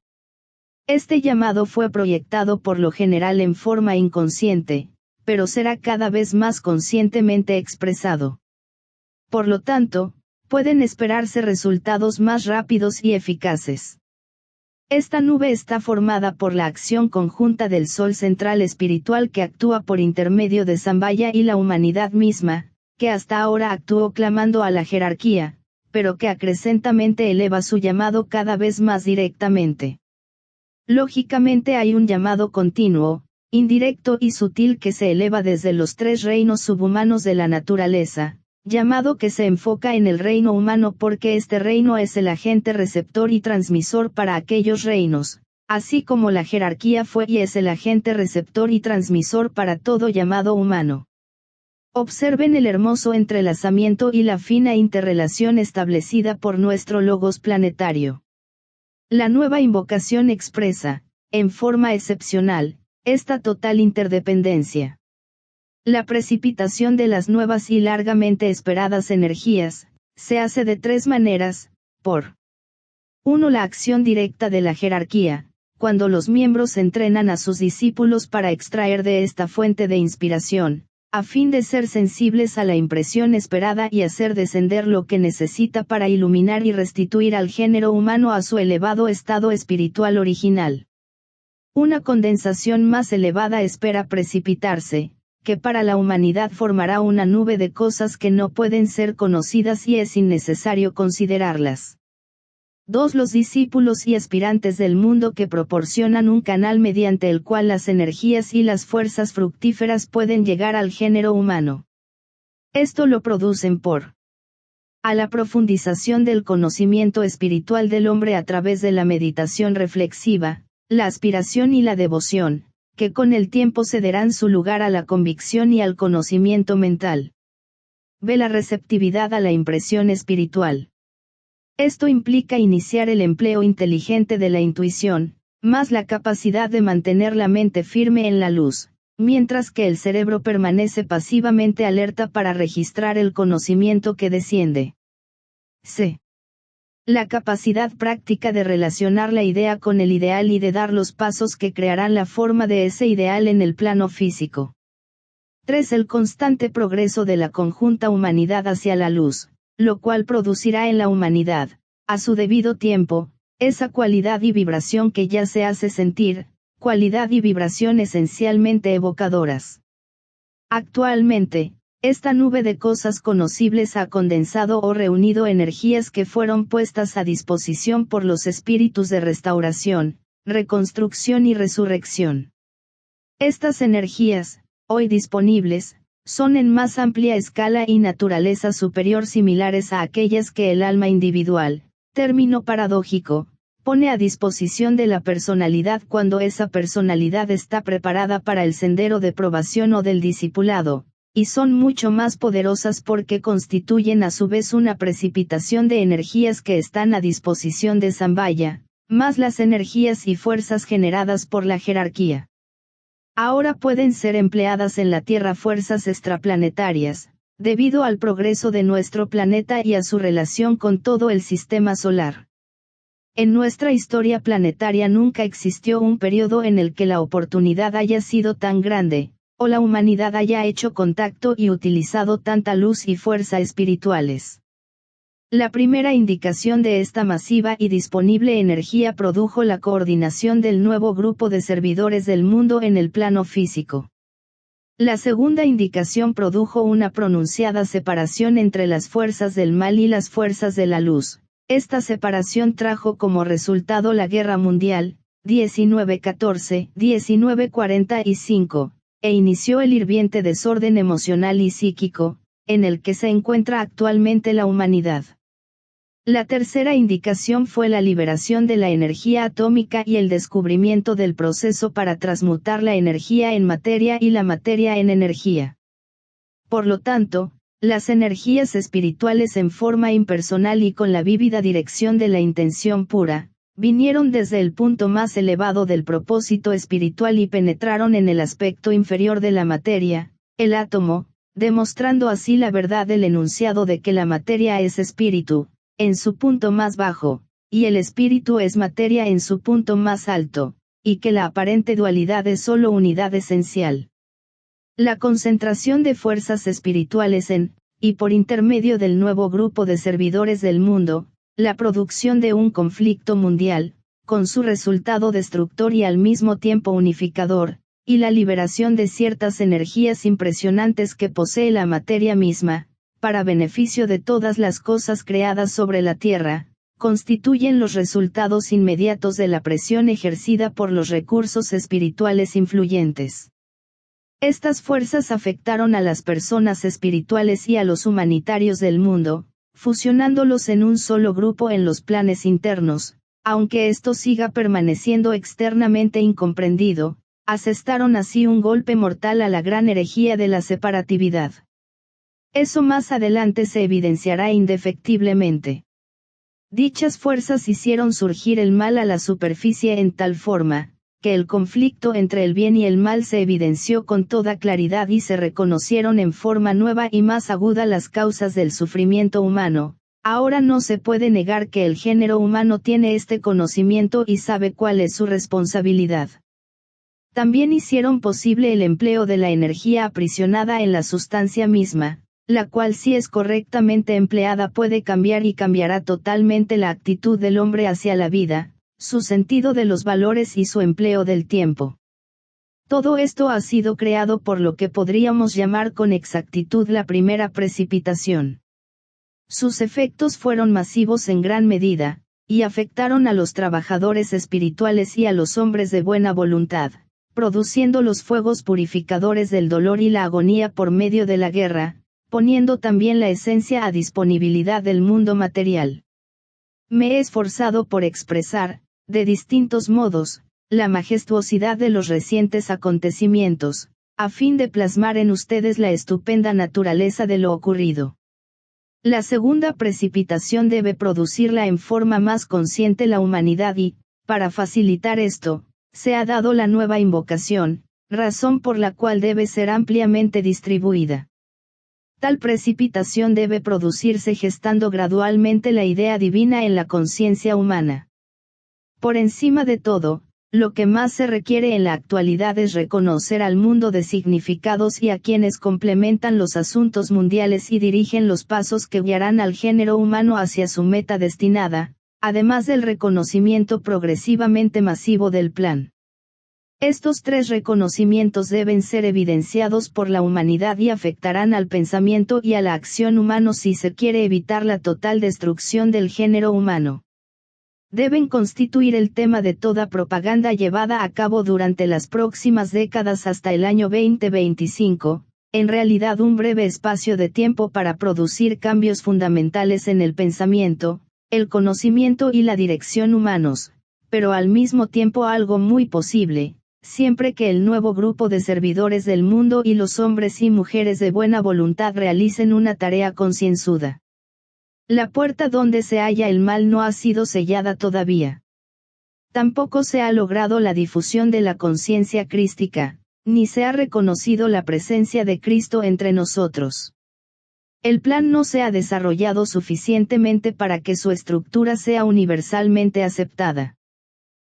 Este llamado fue proyectado por lo general en forma inconsciente, pero será cada vez más conscientemente expresado. Por lo tanto, pueden esperarse resultados más rápidos y eficaces. Esta nube está formada por la acción conjunta del Sol central espiritual que actúa por intermedio de Sambhaya y la humanidad misma, que hasta ahora actuó clamando a la jerarquía, pero que acrecentamente eleva su llamado cada vez más directamente. Lógicamente hay un llamado continuo, indirecto y sutil que se eleva desde los tres reinos subhumanos de la naturaleza, llamado que se enfoca en el reino humano porque este reino es el agente receptor y transmisor para aquellos reinos, así como la jerarquía fue y es el agente receptor y transmisor para todo llamado humano. Observen el hermoso entrelazamiento y la fina interrelación establecida por nuestro logos planetario. La nueva invocación expresa, en forma excepcional, esta total interdependencia. La precipitación de las nuevas y largamente esperadas energías, se hace de tres maneras, por 1. La acción directa de la jerarquía, cuando los miembros entrenan a sus discípulos para extraer de esta fuente de inspiración, a fin de ser sensibles a la impresión esperada y hacer descender lo que necesita para iluminar y restituir al género humano a su elevado estado espiritual original. Una condensación más elevada espera precipitarse, que para la humanidad formará una nube de cosas que no pueden ser conocidas y es innecesario considerarlas. 2. Los discípulos y aspirantes del mundo que proporcionan un canal mediante el cual las energías y las fuerzas fructíferas pueden llegar al género humano. Esto lo producen por a la profundización del conocimiento espiritual del hombre a través de la meditación reflexiva, la aspiración y la devoción, que con el tiempo cederán su lugar a la convicción y al conocimiento mental. B. La receptividad a la impresión espiritual. Esto implica iniciar el empleo inteligente de la intuición, más la capacidad de mantener la mente firme en la luz, mientras que el cerebro permanece pasivamente alerta para registrar el conocimiento que desciende. C. La capacidad práctica de relacionar la idea con el ideal y de dar los pasos que crearán la forma de ese ideal en el plano físico. 3. El constante progreso de la conjunta humanidad hacia la luz, lo cual producirá en la humanidad, a su debido tiempo, esa cualidad y vibración que ya se hace sentir, cualidad y vibración esencialmente evocadoras. Actualmente, esta nube de cosas conocibles ha condensado o reunido energías que fueron puestas a disposición por los espíritus de restauración, reconstrucción y resurrección. Estas energías, hoy disponibles, son en más amplia escala y naturaleza superior similares a aquellas que el alma individual, término paradójico, pone a disposición de la personalidad cuando esa personalidad está preparada para el sendero de probación o del discipulado, y son mucho más poderosas porque constituyen a su vez una precipitación de energías que están a disposición de Sambhaya, más las energías y fuerzas generadas por la jerarquía. Ahora pueden ser empleadas en la Tierra fuerzas extraplanetarias, debido al progreso de nuestro planeta y a su relación con todo el sistema solar. En nuestra historia planetaria nunca existió un periodo en el que la oportunidad haya sido tan grande, o la humanidad haya hecho contacto y utilizado tanta luz y fuerza espirituales. La primera indicación de esta masiva y disponible energía produjo la coordinación del nuevo grupo de servidores del mundo en el plano físico. La segunda indicación produjo una pronunciada separación entre las fuerzas del mal y las fuerzas de la luz. Esta separación trajo como resultado la Guerra Mundial, 1914-1945, e inició el hirviente desorden emocional y psíquico, en el que se encuentra actualmente la humanidad. La tercera indicación fue la liberación de la energía atómica y el descubrimiento del proceso para transmutar la energía en materia y la materia en energía. Por lo tanto, las energías espirituales en forma impersonal y con la vívida dirección de la intención pura, vinieron desde el punto más elevado del propósito espiritual y penetraron en el aspecto inferior de la materia, el átomo, demostrando así la verdad del enunciado de que la materia es espíritu, en su punto más bajo, y el espíritu es materia en su punto más alto, y que la aparente dualidad es sólo unidad esencial. La concentración de fuerzas espirituales en, y por intermedio del nuevo grupo de servidores del mundo, la producción de un conflicto mundial, con su resultado destructor y al mismo tiempo unificador, y la liberación de ciertas energías impresionantes que posee la materia misma, para beneficio de todas las cosas creadas sobre la Tierra, constituyen los resultados inmediatos de la presión ejercida por los recursos espirituales influyentes. Estas fuerzas afectaron a las personas espirituales y a los humanitarios del mundo, fusionándolos en un solo grupo en los planes internos, aunque esto siga permaneciendo externamente incomprendido, asestaron así un golpe mortal a la gran herejía de la separatividad. Eso más adelante se evidenciará indefectiblemente. Dichas fuerzas hicieron surgir el mal a la superficie en tal forma, que el conflicto entre el bien y el mal se evidenció con toda claridad y se reconocieron en forma nueva y más aguda las causas del sufrimiento humano. Ahora no se puede negar que el género humano tiene este conocimiento y sabe cuál es su responsabilidad. También hicieron posible el empleo de la energía aprisionada en la sustancia misma, la cual si es correctamente empleada puede cambiar y cambiará totalmente la actitud del hombre hacia la vida, su sentido de los valores y su empleo del tiempo. Todo esto ha sido creado por lo que podríamos llamar con exactitud la primera precipitación. Sus efectos fueron masivos en gran medida, y afectaron a los trabajadores espirituales y a los hombres de buena voluntad, produciendo los fuegos purificadores del dolor y la agonía por medio de la guerra, poniendo también la esencia a disponibilidad del mundo material. Me he esforzado por expresar, de distintos modos, la majestuosidad de los recientes acontecimientos, a fin de plasmar en ustedes la estupenda naturaleza de lo ocurrido. La segunda precipitación debe producirla en forma más consciente la humanidad y, para facilitar esto, se ha dado la nueva invocación, razón por la cual debe ser ampliamente distribuida. Tal precipitación debe producirse gestando gradualmente la idea divina en la conciencia humana. Por encima de todo, lo que más se requiere en la actualidad es reconocer al mundo de significados y a quienes complementan los asuntos mundiales y dirigen los pasos que guiarán al género humano hacia su meta destinada, además del reconocimiento progresivamente masivo del plan. Estos tres reconocimientos deben ser evidenciados por la humanidad y afectarán al pensamiento y a la acción humano si se quiere evitar la total destrucción del género humano. Deben constituir el tema de toda propaganda llevada a cabo durante las próximas décadas hasta el año 2025, en realidad un breve espacio de tiempo para producir cambios fundamentales en el pensamiento, el conocimiento y la dirección humanos, pero al mismo tiempo algo muy posible, siempre que el nuevo grupo de servidores del mundo y los hombres y mujeres de buena voluntad realicen una tarea concienzuda. La puerta donde se halla el mal no ha sido sellada todavía. Tampoco se ha logrado la difusión de la conciencia crística, ni se ha reconocido la presencia de Cristo entre nosotros. El plan no se ha desarrollado suficientemente para que su estructura sea universalmente aceptada.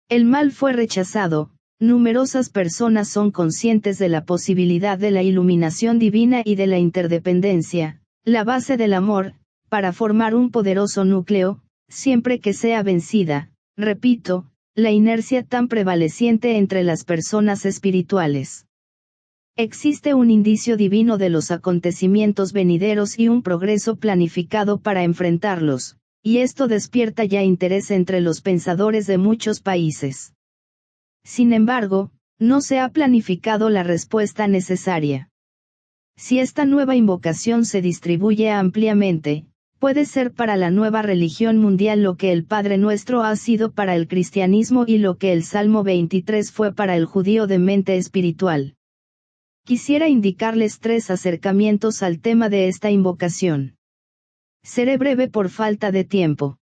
El mal fue rechazado, numerosas personas son conscientes de la posibilidad de la iluminación divina y de la interdependencia, la base del amor, para formar un poderoso núcleo, siempre que sea vencida, repito, la inercia tan prevaleciente entre las personas espirituales. Existe un indicio divino de los acontecimientos venideros y un progreso planificado para enfrentarlos, y esto despierta ya interés entre los pensadores de muchos países. Sin embargo, no se ha planificado la respuesta necesaria. Si esta nueva invocación se distribuye ampliamente, Puede ser para la nueva religión mundial lo que el Padre Nuestro ha sido para el cristianismo y lo que el Salmo 23 fue para el judío de mente espiritual. Quisiera indicarles 3 acercamientos al tema de esta invocación. Seré breve por falta de tiempo.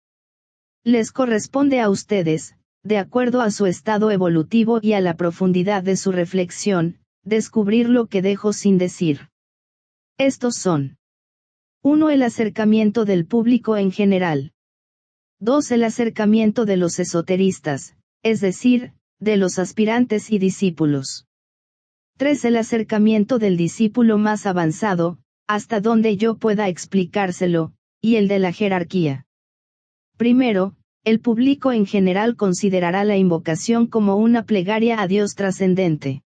Les corresponde a ustedes, de acuerdo a su estado evolutivo y a la profundidad de su reflexión, descubrir lo que dejo sin decir. Estos son: 1. El acercamiento del público en general. 2. El acercamiento de los esoteristas, es decir, de los aspirantes y discípulos. 3. El acercamiento del discípulo más avanzado, hasta donde yo pueda explicárselo, y el de la jerarquía. Primero, el público en general considerará la invocación como una plegaria a Dios trascendente.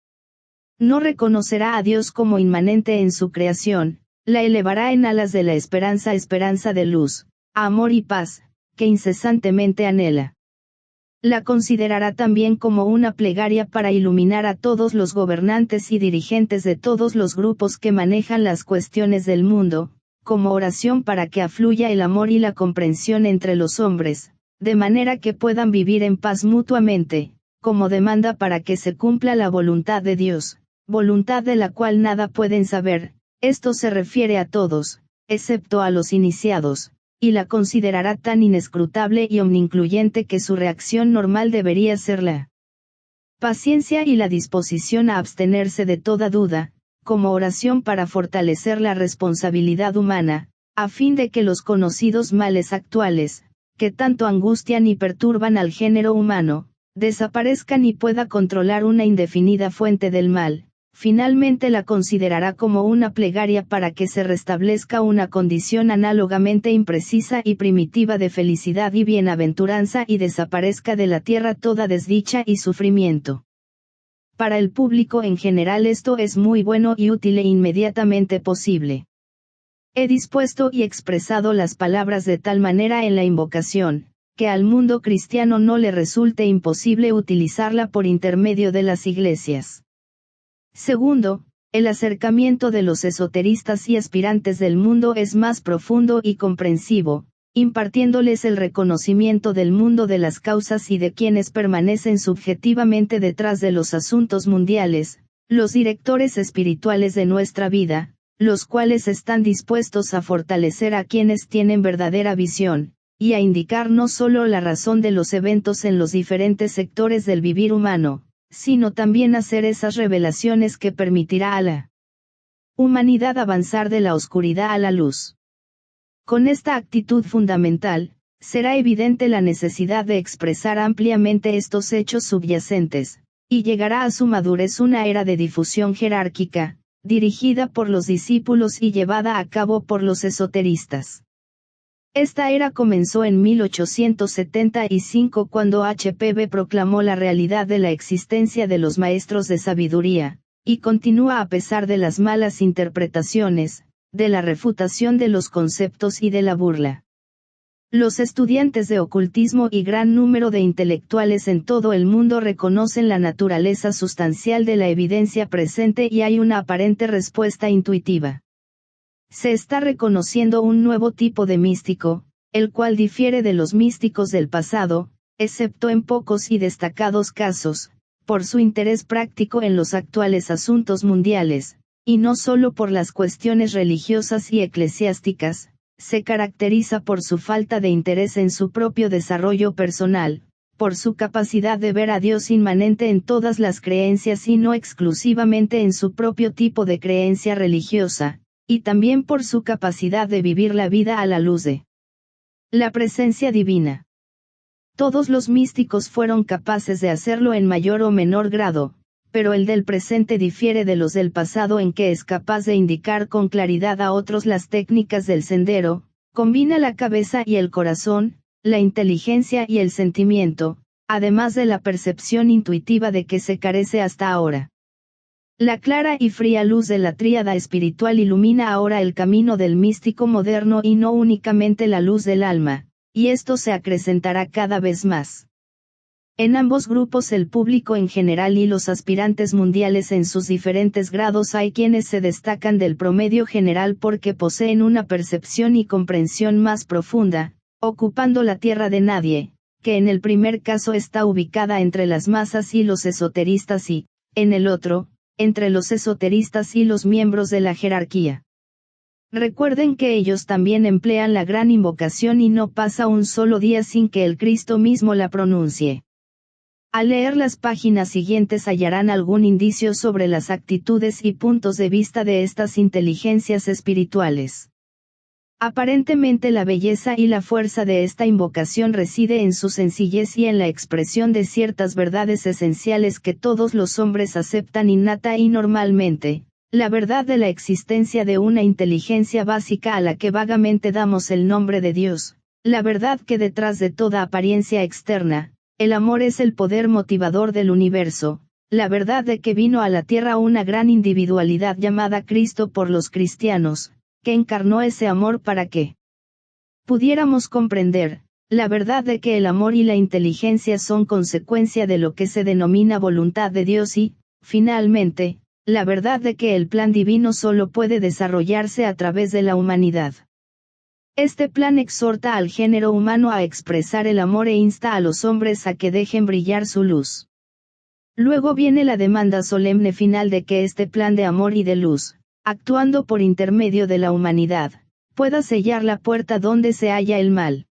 No reconocerá a Dios como inmanente en su creación, la elevará en alas de la esperanza, esperanza de luz, amor y paz, que incesantemente anhela. La considerará también como una plegaria para iluminar a todos los gobernantes y dirigentes de todos los grupos que manejan las cuestiones del mundo, como oración para que afluya el amor y la comprensión entre los hombres, de manera que puedan vivir en paz mutuamente, como demanda para que se cumpla la voluntad de Dios, voluntad de la cual nada pueden saber. Esto se refiere a todos, excepto a los iniciados, y la considerará tan inescrutable y omniincluyente que su reacción normal debería ser la paciencia y la disposición a abstenerse de toda duda, como oración para fortalecer la responsabilidad humana, a fin de que los conocidos males actuales, que tanto angustian y perturban al género humano, desaparezcan y pueda controlar una indefinida fuente del mal. Finalmente la considerará como una plegaria para que se restablezca una condición análogamente imprecisa y primitiva de felicidad y bienaventuranza y desaparezca de la tierra toda desdicha y sufrimiento. Para el público en general esto es muy bueno y útil e inmediatamente posible. He dispuesto y expresado las palabras de tal manera en la invocación, que al mundo cristiano no le resulte imposible utilizarla por intermedio de las iglesias. Segundo, el acercamiento de los esoteristas y aspirantes del mundo es más profundo y comprensivo, impartiéndoles el reconocimiento del mundo de las causas y de quienes permanecen subjetivamente detrás de los asuntos mundiales, los directores espirituales de nuestra vida, los cuales están dispuestos a fortalecer a quienes tienen verdadera visión, y a indicar no solo la razón de los eventos en los diferentes sectores del vivir humano, sino también hacer esas revelaciones que permitirá a la humanidad avanzar de la oscuridad a la luz. Con esta actitud fundamental, será evidente la necesidad de expresar ampliamente estos hechos subyacentes, y llegará a su madurez una era de difusión jerárquica, dirigida por los discípulos y llevada a cabo por los esoteristas. Esta era comenzó en 1875 cuando HPV proclamó la realidad de la existencia de los maestros de sabiduría, y continúa a pesar de las malas interpretaciones, de la refutación de los conceptos y de la burla. Los estudiantes de ocultismo y gran número de intelectuales en todo el mundo reconocen la naturaleza sustancial de la evidencia presente y hay una aparente respuesta intuitiva. Se está reconociendo un nuevo tipo de místico, el cual difiere de los místicos del pasado, excepto en pocos y destacados casos, por su interés práctico en los actuales asuntos mundiales, y no solo por las cuestiones religiosas y eclesiásticas, se caracteriza por su falta de interés en su propio desarrollo personal, por su capacidad de ver a Dios inmanente en todas las creencias y no exclusivamente en su propio tipo de creencia religiosa, y también por su capacidad de vivir la vida a la luz de la presencia divina. Todos los místicos fueron capaces de hacerlo en mayor o menor grado, pero el del presente difiere de los del pasado en que es capaz de indicar con claridad a otros las técnicas del sendero, combina la cabeza y el corazón, la inteligencia y el sentimiento, además de la percepción intuitiva de que se carece hasta ahora. La clara y fría luz de la tríada espiritual ilumina ahora el camino del místico moderno y no únicamente la luz del alma, y esto se acrecentará cada vez más. En ambos grupos el público en general y los aspirantes mundiales en sus diferentes grados hay quienes se destacan del promedio general porque poseen una percepción y comprensión más profunda, ocupando la tierra de nadie, que en el primer caso está ubicada entre las masas y los esoteristas y, en el otro, entre los esoteristas y los miembros de la jerarquía. Recuerden que ellos también emplean la gran invocación y no pasa un solo día sin que el Cristo mismo la pronuncie. Al leer las páginas siguientes hallarán algún indicio sobre las actitudes y puntos de vista de estas inteligencias espirituales. Aparentemente la belleza y la fuerza de esta invocación reside en su sencillez y en la expresión de ciertas verdades esenciales que todos los hombres aceptan innata y normalmente, la verdad de la existencia de una inteligencia básica a la que vagamente damos el nombre de Dios, la verdad que detrás de toda apariencia externa, el amor es el poder motivador del universo, la verdad de que vino a la tierra una gran individualidad llamada Cristo por los cristianos, que encarnó ese amor para que pudiéramos comprender, la verdad de que el amor y la inteligencia son consecuencia de lo que se denomina voluntad de Dios y, finalmente, la verdad de que el plan divino solo puede desarrollarse a través de la humanidad. Este plan exhorta al género humano a expresar el amor e insta a los hombres a que dejen brillar su luz. Luego viene la demanda solemne final de que este plan de amor y de luz, actuando por intermedio de la humanidad, pueda sellar la puerta donde se halla el mal.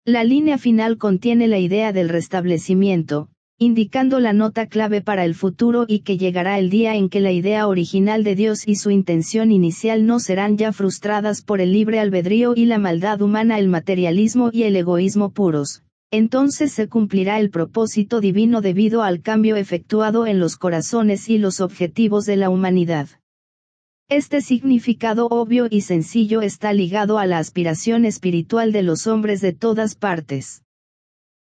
La línea final contiene la idea del restablecimiento, indicando la nota clave para el futuro y que llegará el día en que la idea original de Dios y su intención inicial no serán ya frustradas por el libre albedrío y la maldad humana, el materialismo y el egoísmo puros. Entonces se cumplirá el propósito divino debido al cambio efectuado en los corazones y los objetivos de la humanidad. Este significado obvio y sencillo está ligado a la aspiración espiritual de los hombres de todas partes.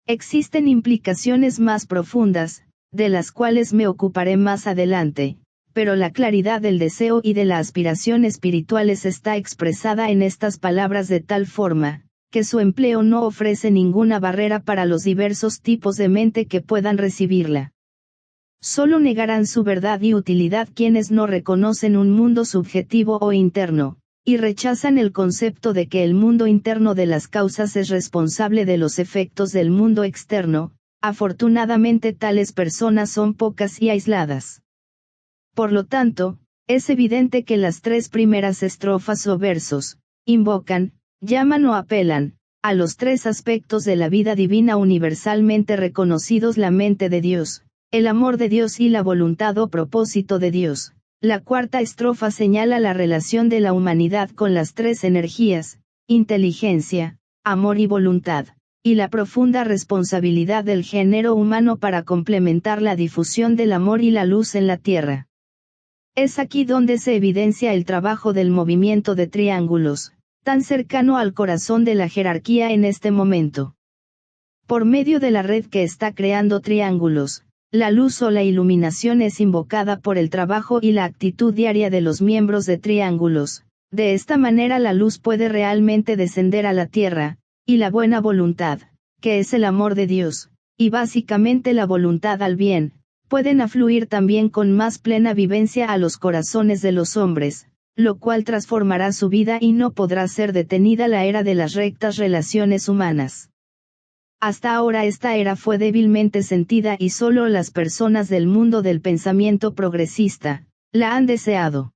Existen implicaciones más profundas, de las cuales me ocuparé más adelante, pero la claridad del deseo y de la aspiración espirituales está expresada en estas palabras de tal forma, que su empleo no ofrece ninguna barrera para los diversos tipos de mente que puedan recibirla. Solo negarán su verdad y utilidad quienes no reconocen un mundo subjetivo o interno, y rechazan el concepto de que el mundo interno de las causas es responsable de los efectos del mundo externo. Afortunadamente tales personas son pocas y aisladas. Por lo tanto, es evidente que las tres primeras estrofas o versos, invocan, llaman o apelan, a los tres aspectos de la vida divina universalmente reconocidos: la mente de Dios, el amor de Dios y la voluntad o propósito de Dios. La cuarta estrofa señala la relación de la humanidad con las tres energías, inteligencia, amor y voluntad, y la profunda responsabilidad del género humano para complementar la difusión del amor y la luz en la tierra. Es aquí donde se evidencia el trabajo del movimiento de triángulos, tan cercano al corazón de la jerarquía en este momento. Por medio de la red que está creando triángulos, la luz o la iluminación es invocada por el trabajo y la actitud diaria de los miembros de triángulos. De esta manera la luz puede realmente descender a la tierra, y la buena voluntad, que es el amor de Dios, y básicamente la voluntad al bien, pueden afluir también con más plena vivencia a los corazones de los hombres, lo cual transformará su vida y no podrá ser detenida la era de las rectas relaciones humanas. Hasta ahora esta era fue débilmente sentida y solo las personas del mundo del pensamiento progresista la han deseado.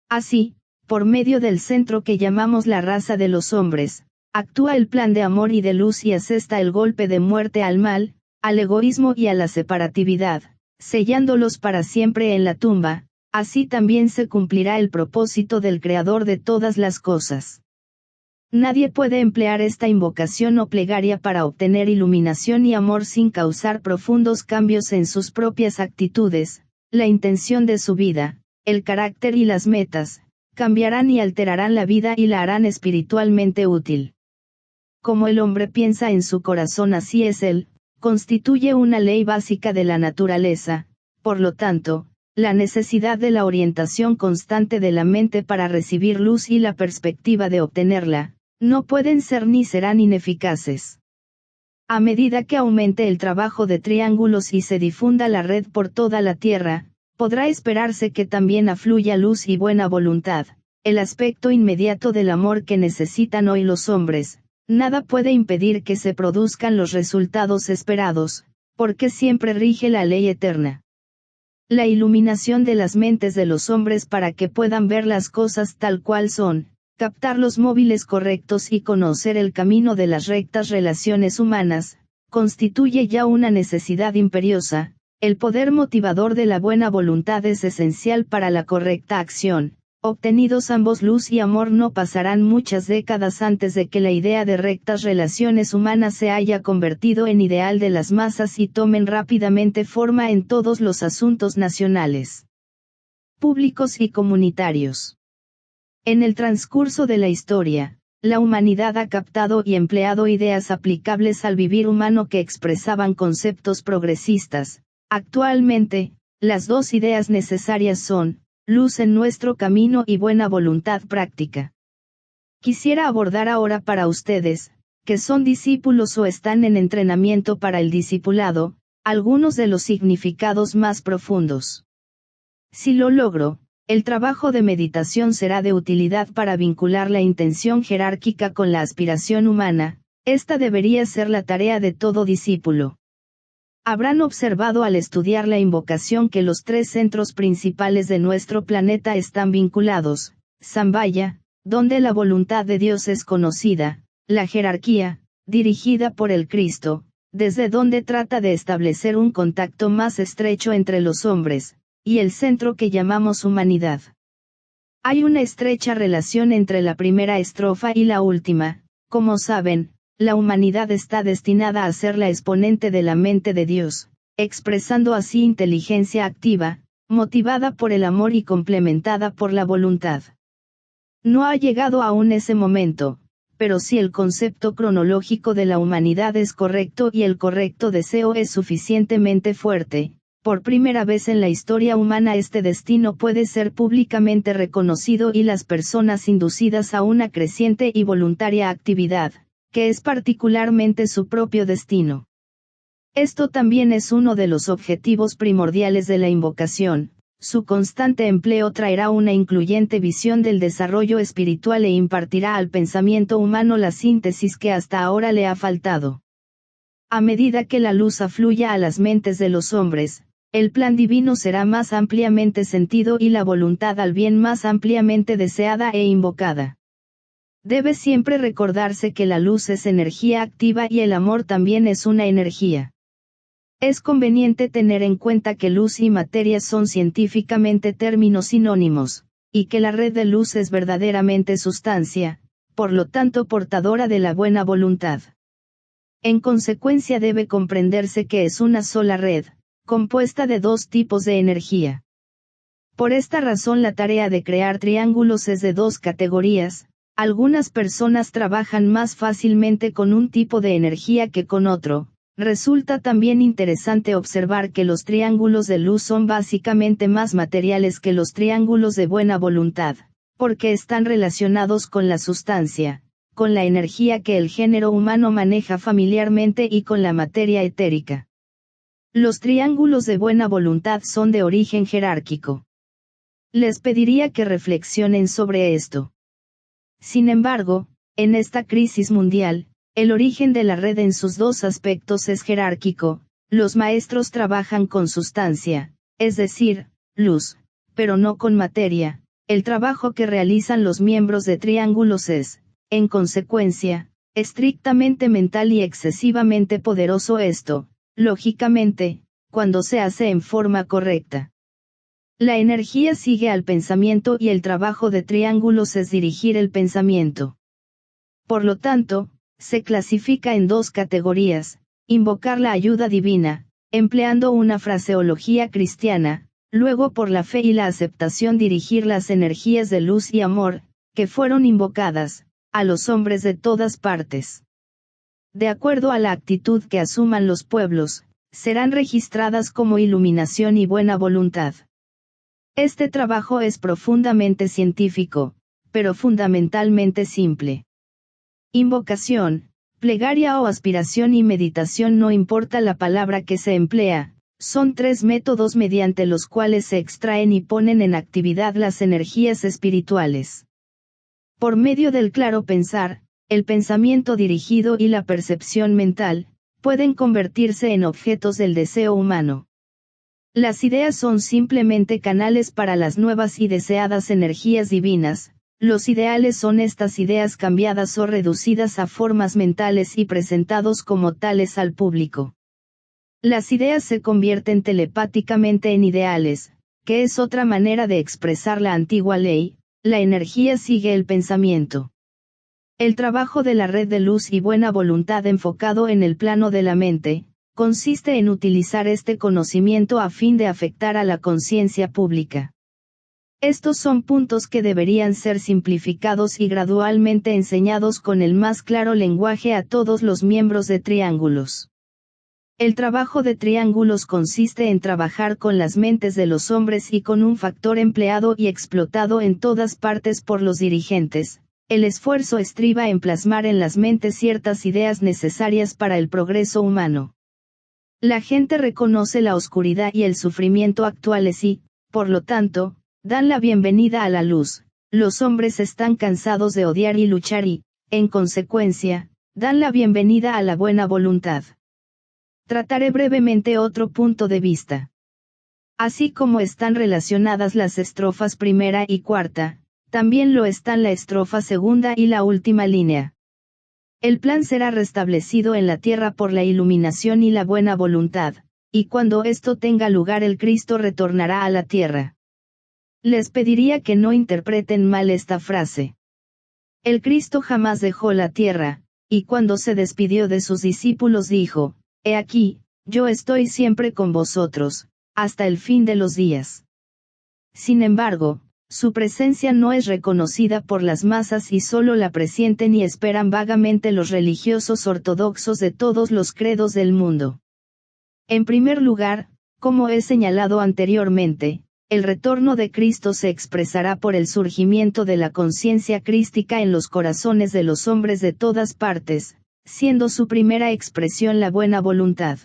Así, por medio del centro que llamamos la raza de los hombres, actúa el plan de amor y de luz y asesta el golpe de muerte al mal, al egoísmo y a la separatividad, sellándolos para siempre en la tumba. Así también se cumplirá el propósito del Creador de todas las cosas. Nadie puede emplear esta invocación o plegaria para obtener iluminación y amor sin causar profundos cambios en sus propias actitudes. La intención de su vida, el carácter y las metas, cambiarán y alterarán la vida y la harán espiritualmente útil. Como el hombre piensa en su corazón, así es él, constituye una ley básica de la naturaleza. Por lo tanto, la necesidad de la orientación constante de la mente para recibir luz y la perspectiva de obtenerla, no pueden ser ni serán ineficaces. A medida que aumente el trabajo de triángulos y se difunda la red por toda la Tierra, podrá esperarse que también afluya luz y buena voluntad, el aspecto inmediato del amor que necesitan hoy los hombres. Nada puede impedir que se produzcan los resultados esperados, porque siempre rige la ley eterna. La iluminación de las mentes de los hombres para que puedan ver las cosas tal cual son, captar los móviles correctos y conocer el camino de las rectas relaciones humanas, constituye ya una necesidad imperiosa. El poder motivador de la buena voluntad es esencial para la correcta acción. Obtenidos ambos, luz y amor, no pasarán muchas décadas antes de que la idea de rectas relaciones humanas se haya convertido en ideal de las masas y tomen rápidamente forma en todos los asuntos nacionales, públicos y comunitarios. En el transcurso de la historia, la humanidad ha captado y empleado ideas aplicables al vivir humano que expresaban conceptos progresistas. Actualmente, las dos ideas necesarias son luz en nuestro camino y buena voluntad práctica. Quisiera abordar ahora para ustedes, que son discípulos o están en entrenamiento para el discipulado, algunos de los significados más profundos. Si lo logro, el trabajo de meditación será de utilidad para vincular la intención jerárquica con la aspiración humana. Esta debería ser la tarea de todo discípulo. Habrán observado al estudiar la invocación que los tres centros principales de nuestro planeta están vinculados: Samvaya, donde la voluntad de Dios es conocida; la jerarquía, dirigida por el Cristo, desde donde trata de establecer un contacto más estrecho entre los hombres; y el centro que llamamos humanidad. Hay una estrecha relación entre la primera estrofa y la última. Como saben, la humanidad está destinada a ser la exponente de la mente de Dios, expresando así inteligencia activa, motivada por el amor y complementada por la voluntad. No ha llegado aún ese momento, pero si el concepto cronológico de la humanidad es correcto y el correcto deseo es suficientemente fuerte, por primera vez en la historia humana este destino puede ser públicamente reconocido y las personas inducidas a una creciente y voluntaria actividad, que es particularmente su propio destino. Esto también es uno de los objetivos primordiales de la invocación. Su constante empleo traerá una incluyente visión del desarrollo espiritual e impartirá al pensamiento humano la síntesis que hasta ahora le ha faltado. A medida que la luz afluya a las mentes de los hombres, el plan divino será más ampliamente sentido y la voluntad al bien más ampliamente deseada e invocada. Debe siempre recordarse que la luz es energía activa y el amor también es una energía. Es conveniente tener en cuenta que luz y materia son científicamente términos sinónimos, y que la red de luz es verdaderamente sustancia, por lo tanto portadora de la buena voluntad. En consecuencia debe comprenderse que es una sola red, compuesta de dos tipos de energía. Por esta razón la tarea de crear triángulos es de dos categorías. Algunas personas trabajan más fácilmente con un tipo de energía que con otro. Resulta también interesante observar que los triángulos de luz son básicamente más materiales que los triángulos de buena voluntad, porque están relacionados con la sustancia, con la energía que el género humano maneja familiarmente y con la materia etérica. Los triángulos de buena voluntad son de origen jerárquico. Les pediría que reflexionen sobre esto. Sin embargo, en esta crisis mundial, el origen de la red en sus dos aspectos es jerárquico. Los maestros trabajan con sustancia, es decir, luz, pero no con materia. El trabajo que realizan los miembros de triángulos es, en consecuencia, estrictamente mental y excesivamente poderoso. Esto, lógicamente, cuando se hace en forma correcta. La energía sigue al pensamiento y el trabajo de triángulos es dirigir el pensamiento. Por lo tanto, se clasifica en dos categorías: invocar la ayuda divina, empleando una fraseología cristiana; luego por la fe y la aceptación dirigir las energías de luz y amor, que fueron invocadas, a los hombres de todas partes. De acuerdo a la actitud que asuman los pueblos, serán registradas como iluminación y buena voluntad. Este trabajo es profundamente científico, pero fundamentalmente simple. Invocación, Plegaria o aspiración y meditación, no importa la palabra que se emplea, son tres métodos mediante los cuales se extraen y ponen en actividad las energías espirituales. Por medio del claro pensar, el pensamiento dirigido y la percepción mental, pueden convertirse en objetos del deseo humano. Las ideas son simplemente canales para las nuevas y deseadas energías divinas. Los ideales son estas ideas cambiadas o reducidas a formas mentales y presentados como tales al público. Las ideas se convierten telepáticamente en ideales, que es otra manera de expresar la antigua ley: la energía sigue el pensamiento. El trabajo de la red de luz y buena voluntad enfocado en el plano de la mente, consiste en utilizar este conocimiento a fin de afectar a la conciencia pública. Estos son puntos que deberían ser simplificados y gradualmente enseñados con el más claro lenguaje a todos los miembros de Triángulos. El trabajo de Triángulos consiste en trabajar con las mentes de los hombres y con un factor empleado y explotado en todas partes por los dirigentes. El esfuerzo estriba en plasmar en las mentes ciertas ideas necesarias para el progreso humano. La gente reconoce la oscuridad y el sufrimiento actuales y, por lo tanto, dan la bienvenida a la luz. Los hombres están cansados de odiar y luchar y, en consecuencia, dan la bienvenida a la buena voluntad. Trataré brevemente otro punto de vista. Así como están relacionadas las estrofas primera y cuarta, también lo están la estrofa segunda y la última línea. El plan será restablecido en la tierra por la iluminación y la buena voluntad, y cuando esto tenga lugar el Cristo retornará a la tierra. Les pediría que no interpreten mal esta frase. El Cristo jamás dejó la tierra, y cuando se despidió de sus discípulos dijo: «He aquí, yo estoy siempre con vosotros, hasta el fin de los días». Sin embargo, su presencia no es reconocida por las masas y solo la presienten y esperan vagamente los religiosos ortodoxos de todos los credos del mundo. En primer lugar, como he señalado anteriormente, el retorno de Cristo se expresará por el surgimiento de la conciencia crística en los corazones de los hombres de todas partes, siendo su primera expresión la buena voluntad.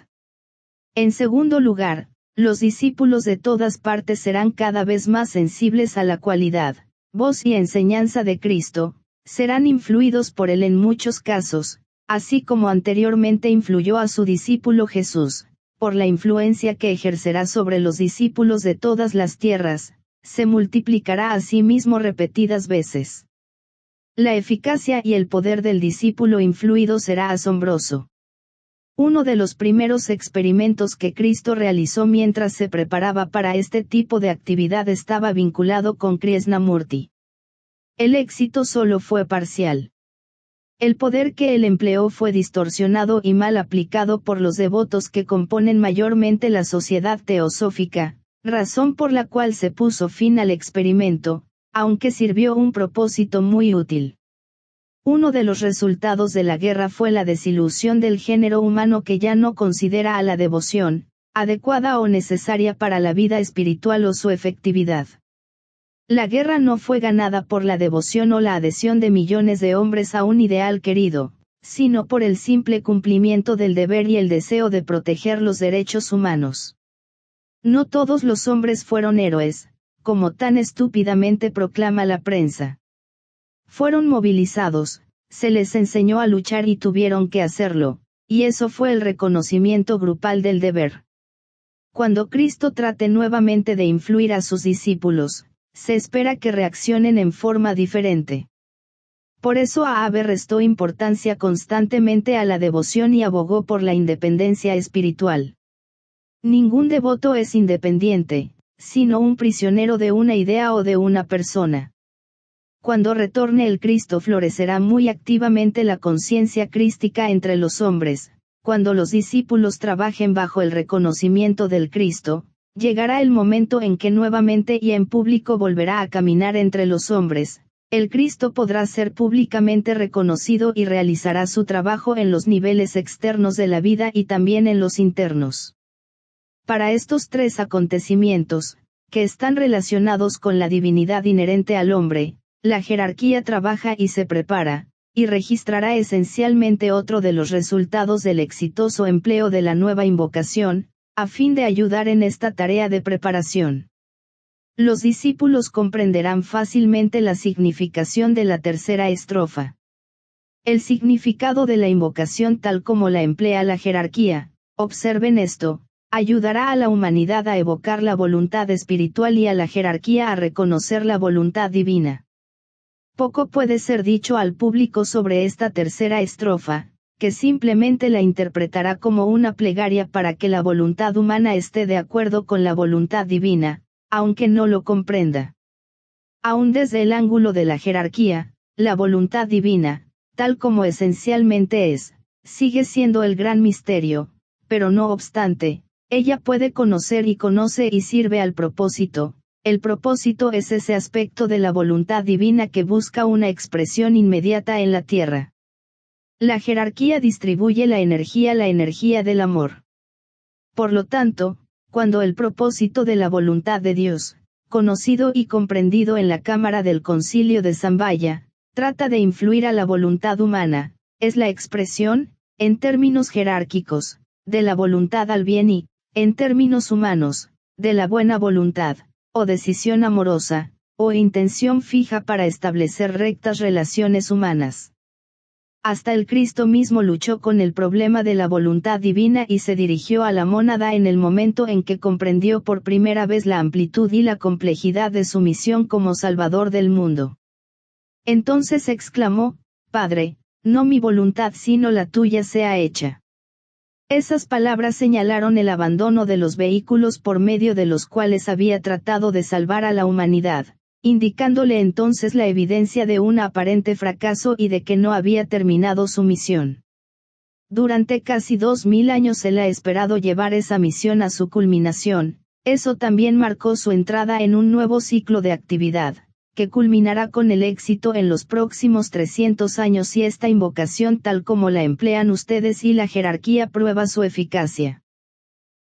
En segundo lugar, los discípulos de todas partes serán cada vez más sensibles a la cualidad, voz y enseñanza de Cristo, serán influidos por él en muchos casos, así como anteriormente influyó a su discípulo Jesús. Por la influencia que ejercerá sobre los discípulos de todas las tierras, se multiplicará a sí mismo repetidas veces. La eficacia y el poder del discípulo influido será asombroso. Uno de los primeros experimentos que Cristo realizó mientras se preparaba para este tipo de actividad estaba vinculado con Krishnamurti. El éxito solo fue parcial. El poder que él empleó fue distorsionado y mal aplicado por los devotos que componen mayormente la sociedad teosófica, razón por la cual se puso fin al experimento, aunque sirvió un propósito muy útil. Uno de los resultados de la guerra fue la desilusión del género humano que ya no considera a la devoción adecuada o necesaria para la vida espiritual o su efectividad. La guerra no fue ganada por la devoción o la adhesión de millones de hombres a un ideal querido, sino por el simple cumplimiento del deber y el deseo de proteger los derechos humanos. No todos los hombres fueron héroes, como tan estúpidamente proclama la prensa. Fueron movilizados, se les enseñó a luchar y tuvieron que hacerlo, y eso fue el reconocimiento grupal del deber. Cuando Cristo trate nuevamente de influir a sus discípulos, se espera que reaccionen en forma diferente. Por eso Aabe restó importancia constantemente a la devoción y abogó por la independencia espiritual. Ningún devoto es independiente, sino un prisionero de una idea o de una persona. Cuando retorne el Cristo florecerá muy activamente la conciencia crística entre los hombres. Cuando los discípulos trabajen bajo el reconocimiento del Cristo, llegará el momento en que nuevamente y en público volverá a caminar entre los hombres. El Cristo podrá ser públicamente reconocido y realizará su trabajo en los niveles externos de la vida y también en los internos. Para estos tres acontecimientos, que están relacionados con la divinidad inherente al hombre, la jerarquía trabaja y se prepara, y registrará esencialmente otro de los resultados del exitoso empleo de la nueva invocación, a fin de ayudar en esta tarea de preparación. Los discípulos comprenderán fácilmente la significación de la tercera estrofa. El significado de la invocación tal como la emplea la jerarquía, observen esto, ayudará a la humanidad a evocar la voluntad espiritual y a la jerarquía a reconocer la voluntad divina. Poco puede ser dicho al público sobre esta tercera estrofa, que simplemente la interpretará como una plegaria para que la voluntad humana esté de acuerdo con la voluntad divina, aunque no lo comprenda. Aún desde el ángulo de la jerarquía, la voluntad divina, tal como esencialmente es, sigue siendo el gran misterio, pero no obstante, ella puede conocer y conoce y sirve al propósito. El propósito es ese aspecto de la voluntad divina que busca una expresión inmediata en la tierra. La jerarquía distribuye la energía del amor. Por lo tanto, cuando el propósito de la voluntad de Dios, conocido y comprendido en la Cámara del Concilio de Zambaya, trata de influir a la voluntad humana, es la expresión, en términos jerárquicos, de la voluntad al bien y, en términos humanos, de la buena voluntad, o decisión amorosa, o intención fija para establecer rectas relaciones humanas. Hasta el Cristo mismo luchó con el problema de la voluntad divina y se dirigió a la mónada en el momento en que comprendió por primera vez la amplitud y la complejidad de su misión como Salvador del mundo. Entonces exclamó, Padre, no mi voluntad sino la tuya sea hecha. Esas palabras señalaron el abandono de los vehículos por medio de los cuales había tratado de salvar a la humanidad, indicándole entonces la evidencia de un aparente fracaso y de que no había terminado su misión. Durante casi 2000 años él ha esperado llevar esa misión a su culminación, eso también marcó su entrada en un nuevo ciclo de actividad, que culminará con el éxito en los próximos 300 años y esta invocación tal como la emplean ustedes y la jerarquía prueba su eficacia.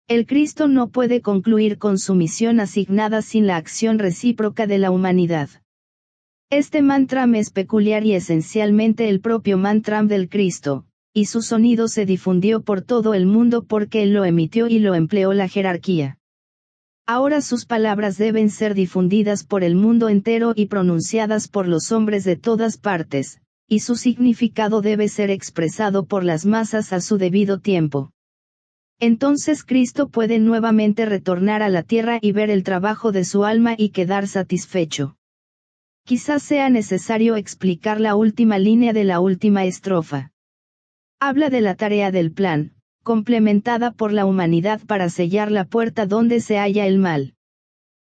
El Cristo no puede concluir con su misión asignada sin la acción recíproca de la humanidad. Este mantram es peculiar y esencialmente el propio mantram del Cristo, y su sonido se difundió por todo el mundo porque él lo emitió y lo empleó la jerarquía. Ahora sus palabras deben ser difundidas por el mundo entero y pronunciadas por los hombres de todas partes, y su significado debe ser expresado por las masas a su debido tiempo. Entonces Cristo puede nuevamente retornar a la tierra y ver el trabajo de su alma y quedar satisfecho. Quizás sea necesario explicar la última línea de la última estrofa. Habla de la tarea del plan, complementada por la humanidad para sellar la puerta donde se halla el mal.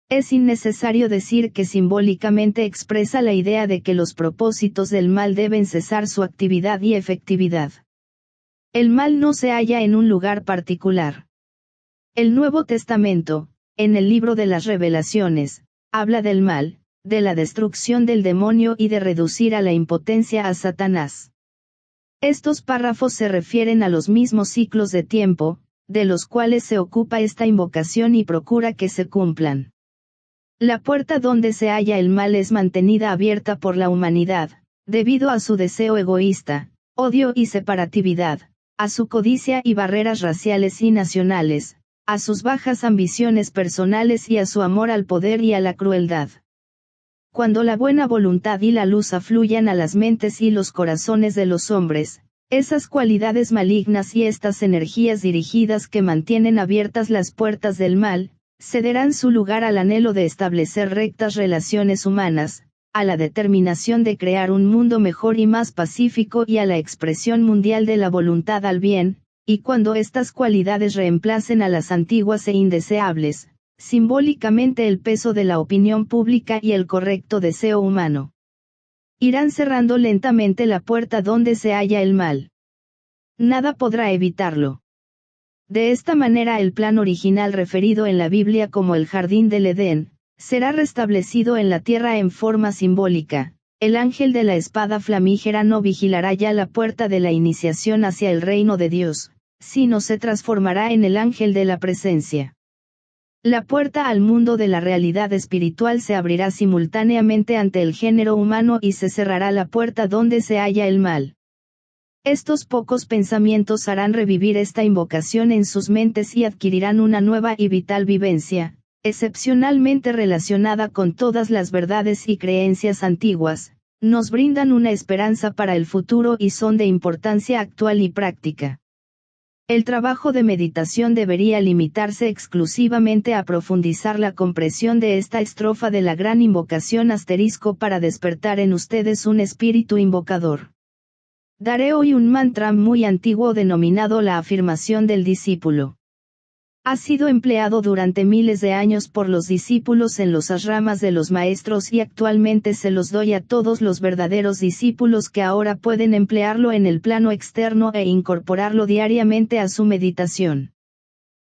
Es innecesario decir que simbólicamente expresa la idea de que los propósitos del mal deben cesar su actividad y efectividad. El mal no se halla en un lugar particular. El Nuevo Testamento, en el libro de las Revelaciones, habla del mal, de la destrucción del demonio y de reducir a la impotencia a Satanás. Estos párrafos se refieren a los mismos ciclos de tiempo, de los cuales se ocupa esta invocación y procura que se cumplan. La puerta donde se halla el mal es mantenida abierta por la humanidad, debido a su deseo egoísta, odio y separatividad, a su codicia y barreras raciales y nacionales, a sus bajas ambiciones personales y a su amor al poder y a la crueldad. Cuando la buena voluntad y la luz afluyan a las mentes y los corazones de los hombres, esas cualidades malignas y estas energías dirigidas que mantienen abiertas las puertas del mal, cederán su lugar al anhelo de establecer rectas relaciones humanas, a la determinación de crear un mundo mejor y más pacífico y a la expresión mundial de la voluntad al bien, y cuando estas cualidades reemplacen a las antiguas e indeseables, simbólicamente el peso de la opinión pública y el correcto deseo humano, irán cerrando lentamente la puerta donde se halla el mal. Nada podrá evitarlo. De esta manera el plan original referido en la Biblia como el jardín del Edén, será restablecido en la tierra en forma simbólica. El ángel de la espada flamígera no vigilará ya la puerta de la iniciación hacia el reino de Dios, sino se transformará en el ángel de la presencia. La puerta al mundo de la realidad espiritual se abrirá simultáneamente ante el género humano y se cerrará la puerta donde se halla el mal. Estos pocos pensamientos harán revivir esta invocación en sus mentes y adquirirán una nueva y vital vivencia, excepcionalmente relacionada con todas las verdades y creencias antiguas, nos brindan una esperanza para el futuro y son de importancia actual y práctica. El trabajo de meditación debería limitarse exclusivamente a profundizar la comprensión de esta estrofa de la gran invocación * para despertar en ustedes un espíritu invocador. Daré hoy un mantra muy antiguo denominado la afirmación del discípulo. Ha sido empleado durante miles de años por los discípulos en los ashramas de los maestros y actualmente se los doy a todos los verdaderos discípulos que ahora pueden emplearlo en el plano externo e incorporarlo diariamente a su meditación.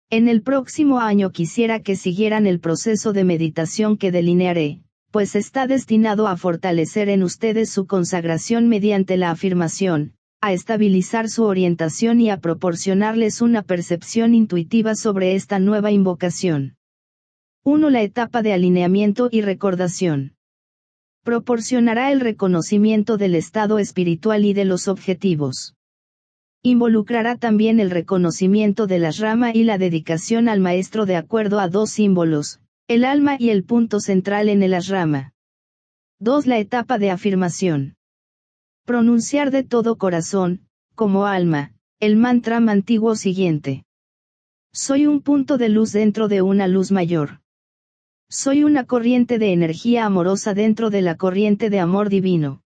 En el próximo año quisiera que siguieran el proceso de meditación que delinearé, pues está destinado a fortalecer en ustedes su consagración mediante la afirmación, a estabilizar su orientación y a proporcionarles una percepción intuitiva sobre esta nueva invocación. 1. La etapa de alineamiento y recordación. Proporcionará el reconocimiento del estado espiritual y de los objetivos. Involucrará también el reconocimiento del ashrama y la dedicación al maestro de acuerdo a dos símbolos, el alma y el punto central en el ashrama. 2. La etapa de afirmación. Pronunciar de todo corazón, como alma, el mantra antiguo siguiente. Soy un punto de luz dentro de una luz mayor. Soy una corriente de energía amorosa dentro de la corriente de amor divino.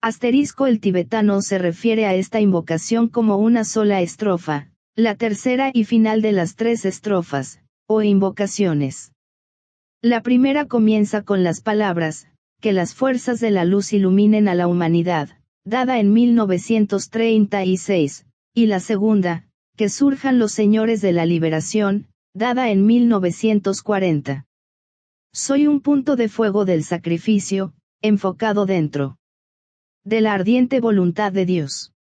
El tibetano se refiere a esta invocación como una sola estrofa, la tercera y final de las 3 estrofas, o invocaciones. La primera comienza con las palabras, que las fuerzas de la luz iluminen a la humanidad, dada en 1936, y la segunda, que surjan los señores de la liberación, dada en 1940. Soy un punto de fuego del sacrificio, enfocado dentro de la ardiente voluntad de Dios.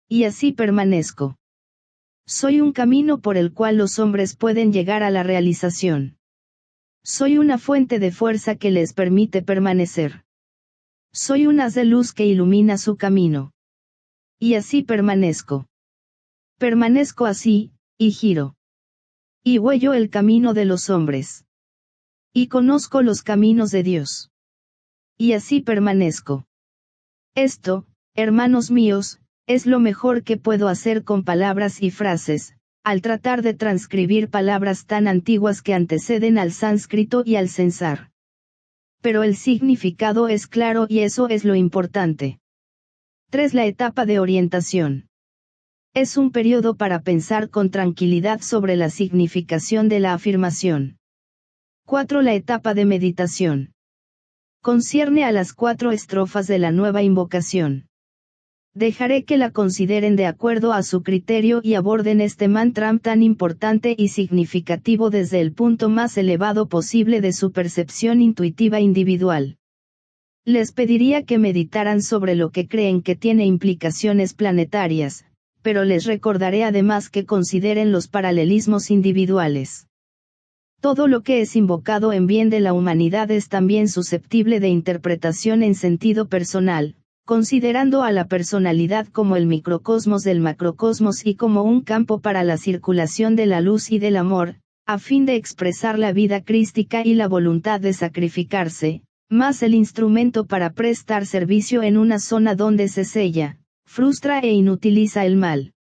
Y así permanezco. Soy un camino por el cual los hombres pueden llegar a la realización. Soy una fuente de fuerza que les permite permanecer. Soy un haz de luz que ilumina su camino. Y así permanezco. Permanezco así, y giro. Y huello el camino de los hombres. Y conozco los caminos de Dios. Y así permanezco. Esto, hermanos míos, es lo mejor que puedo hacer con palabras y frases, al tratar de transcribir palabras tan antiguas que anteceden al sánscrito y al censar. Pero el significado es claro y eso es lo importante. 3. La etapa de orientación. Es un periodo para pensar con tranquilidad sobre la significación de la afirmación. 4. La etapa de meditación. Concierne a las 4 estrofas de la nueva invocación. Dejaré que la consideren de acuerdo a su criterio y aborden este mantra tan importante y significativo desde el punto más elevado posible de su percepción intuitiva individual. Les pediría que meditaran sobre lo que creen que tiene implicaciones planetarias, pero les recordaré además que consideren los paralelismos individuales. Todo lo que es invocado en bien de la humanidad es también susceptible de interpretación en sentido personal, considerando a la personalidad como el microcosmos del macrocosmos y como un campo para la circulación de la luz y del amor, a fin de expresar la vida crística y la voluntad de sacrificarse, más el instrumento para prestar servicio en una zona donde se sella, frustra e inutiliza el mal.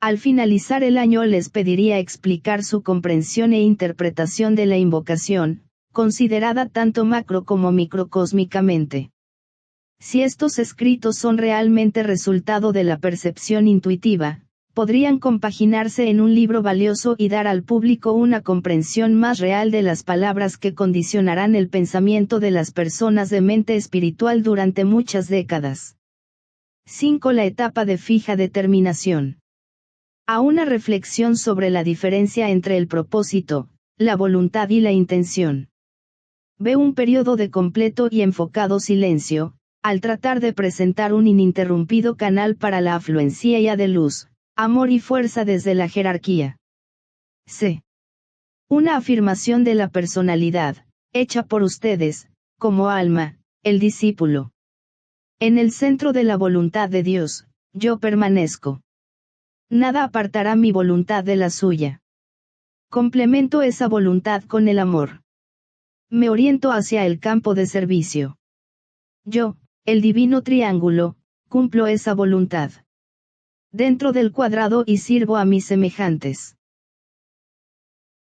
Al finalizar el año les pediría explicar su comprensión e interpretación de la invocación, considerada tanto macro como microcósmicamente. Si estos escritos son realmente resultado de la percepción intuitiva, podrían compaginarse en un libro valioso y dar al público una comprensión más real de las palabras que condicionarán el pensamiento de las personas de mente espiritual durante muchas décadas. 5. La etapa de fija determinación. A una reflexión sobre la diferencia entre el propósito, la voluntad y la intención. Ve un periodo de completo y enfocado silencio, al tratar de presentar un ininterrumpido canal para la afluencia de luz, amor y fuerza desde la jerarquía. C. Una afirmación de la personalidad, hecha por ustedes, como alma, el discípulo. En el centro de la voluntad de Dios, yo permanezco. Nada apartará mi voluntad de la suya. Complemento esa voluntad con el amor. Me oriento hacia el campo de servicio. Yo, el divino triángulo, cumplo esa voluntad. Dentro del cuadrado y sirvo a mis semejantes.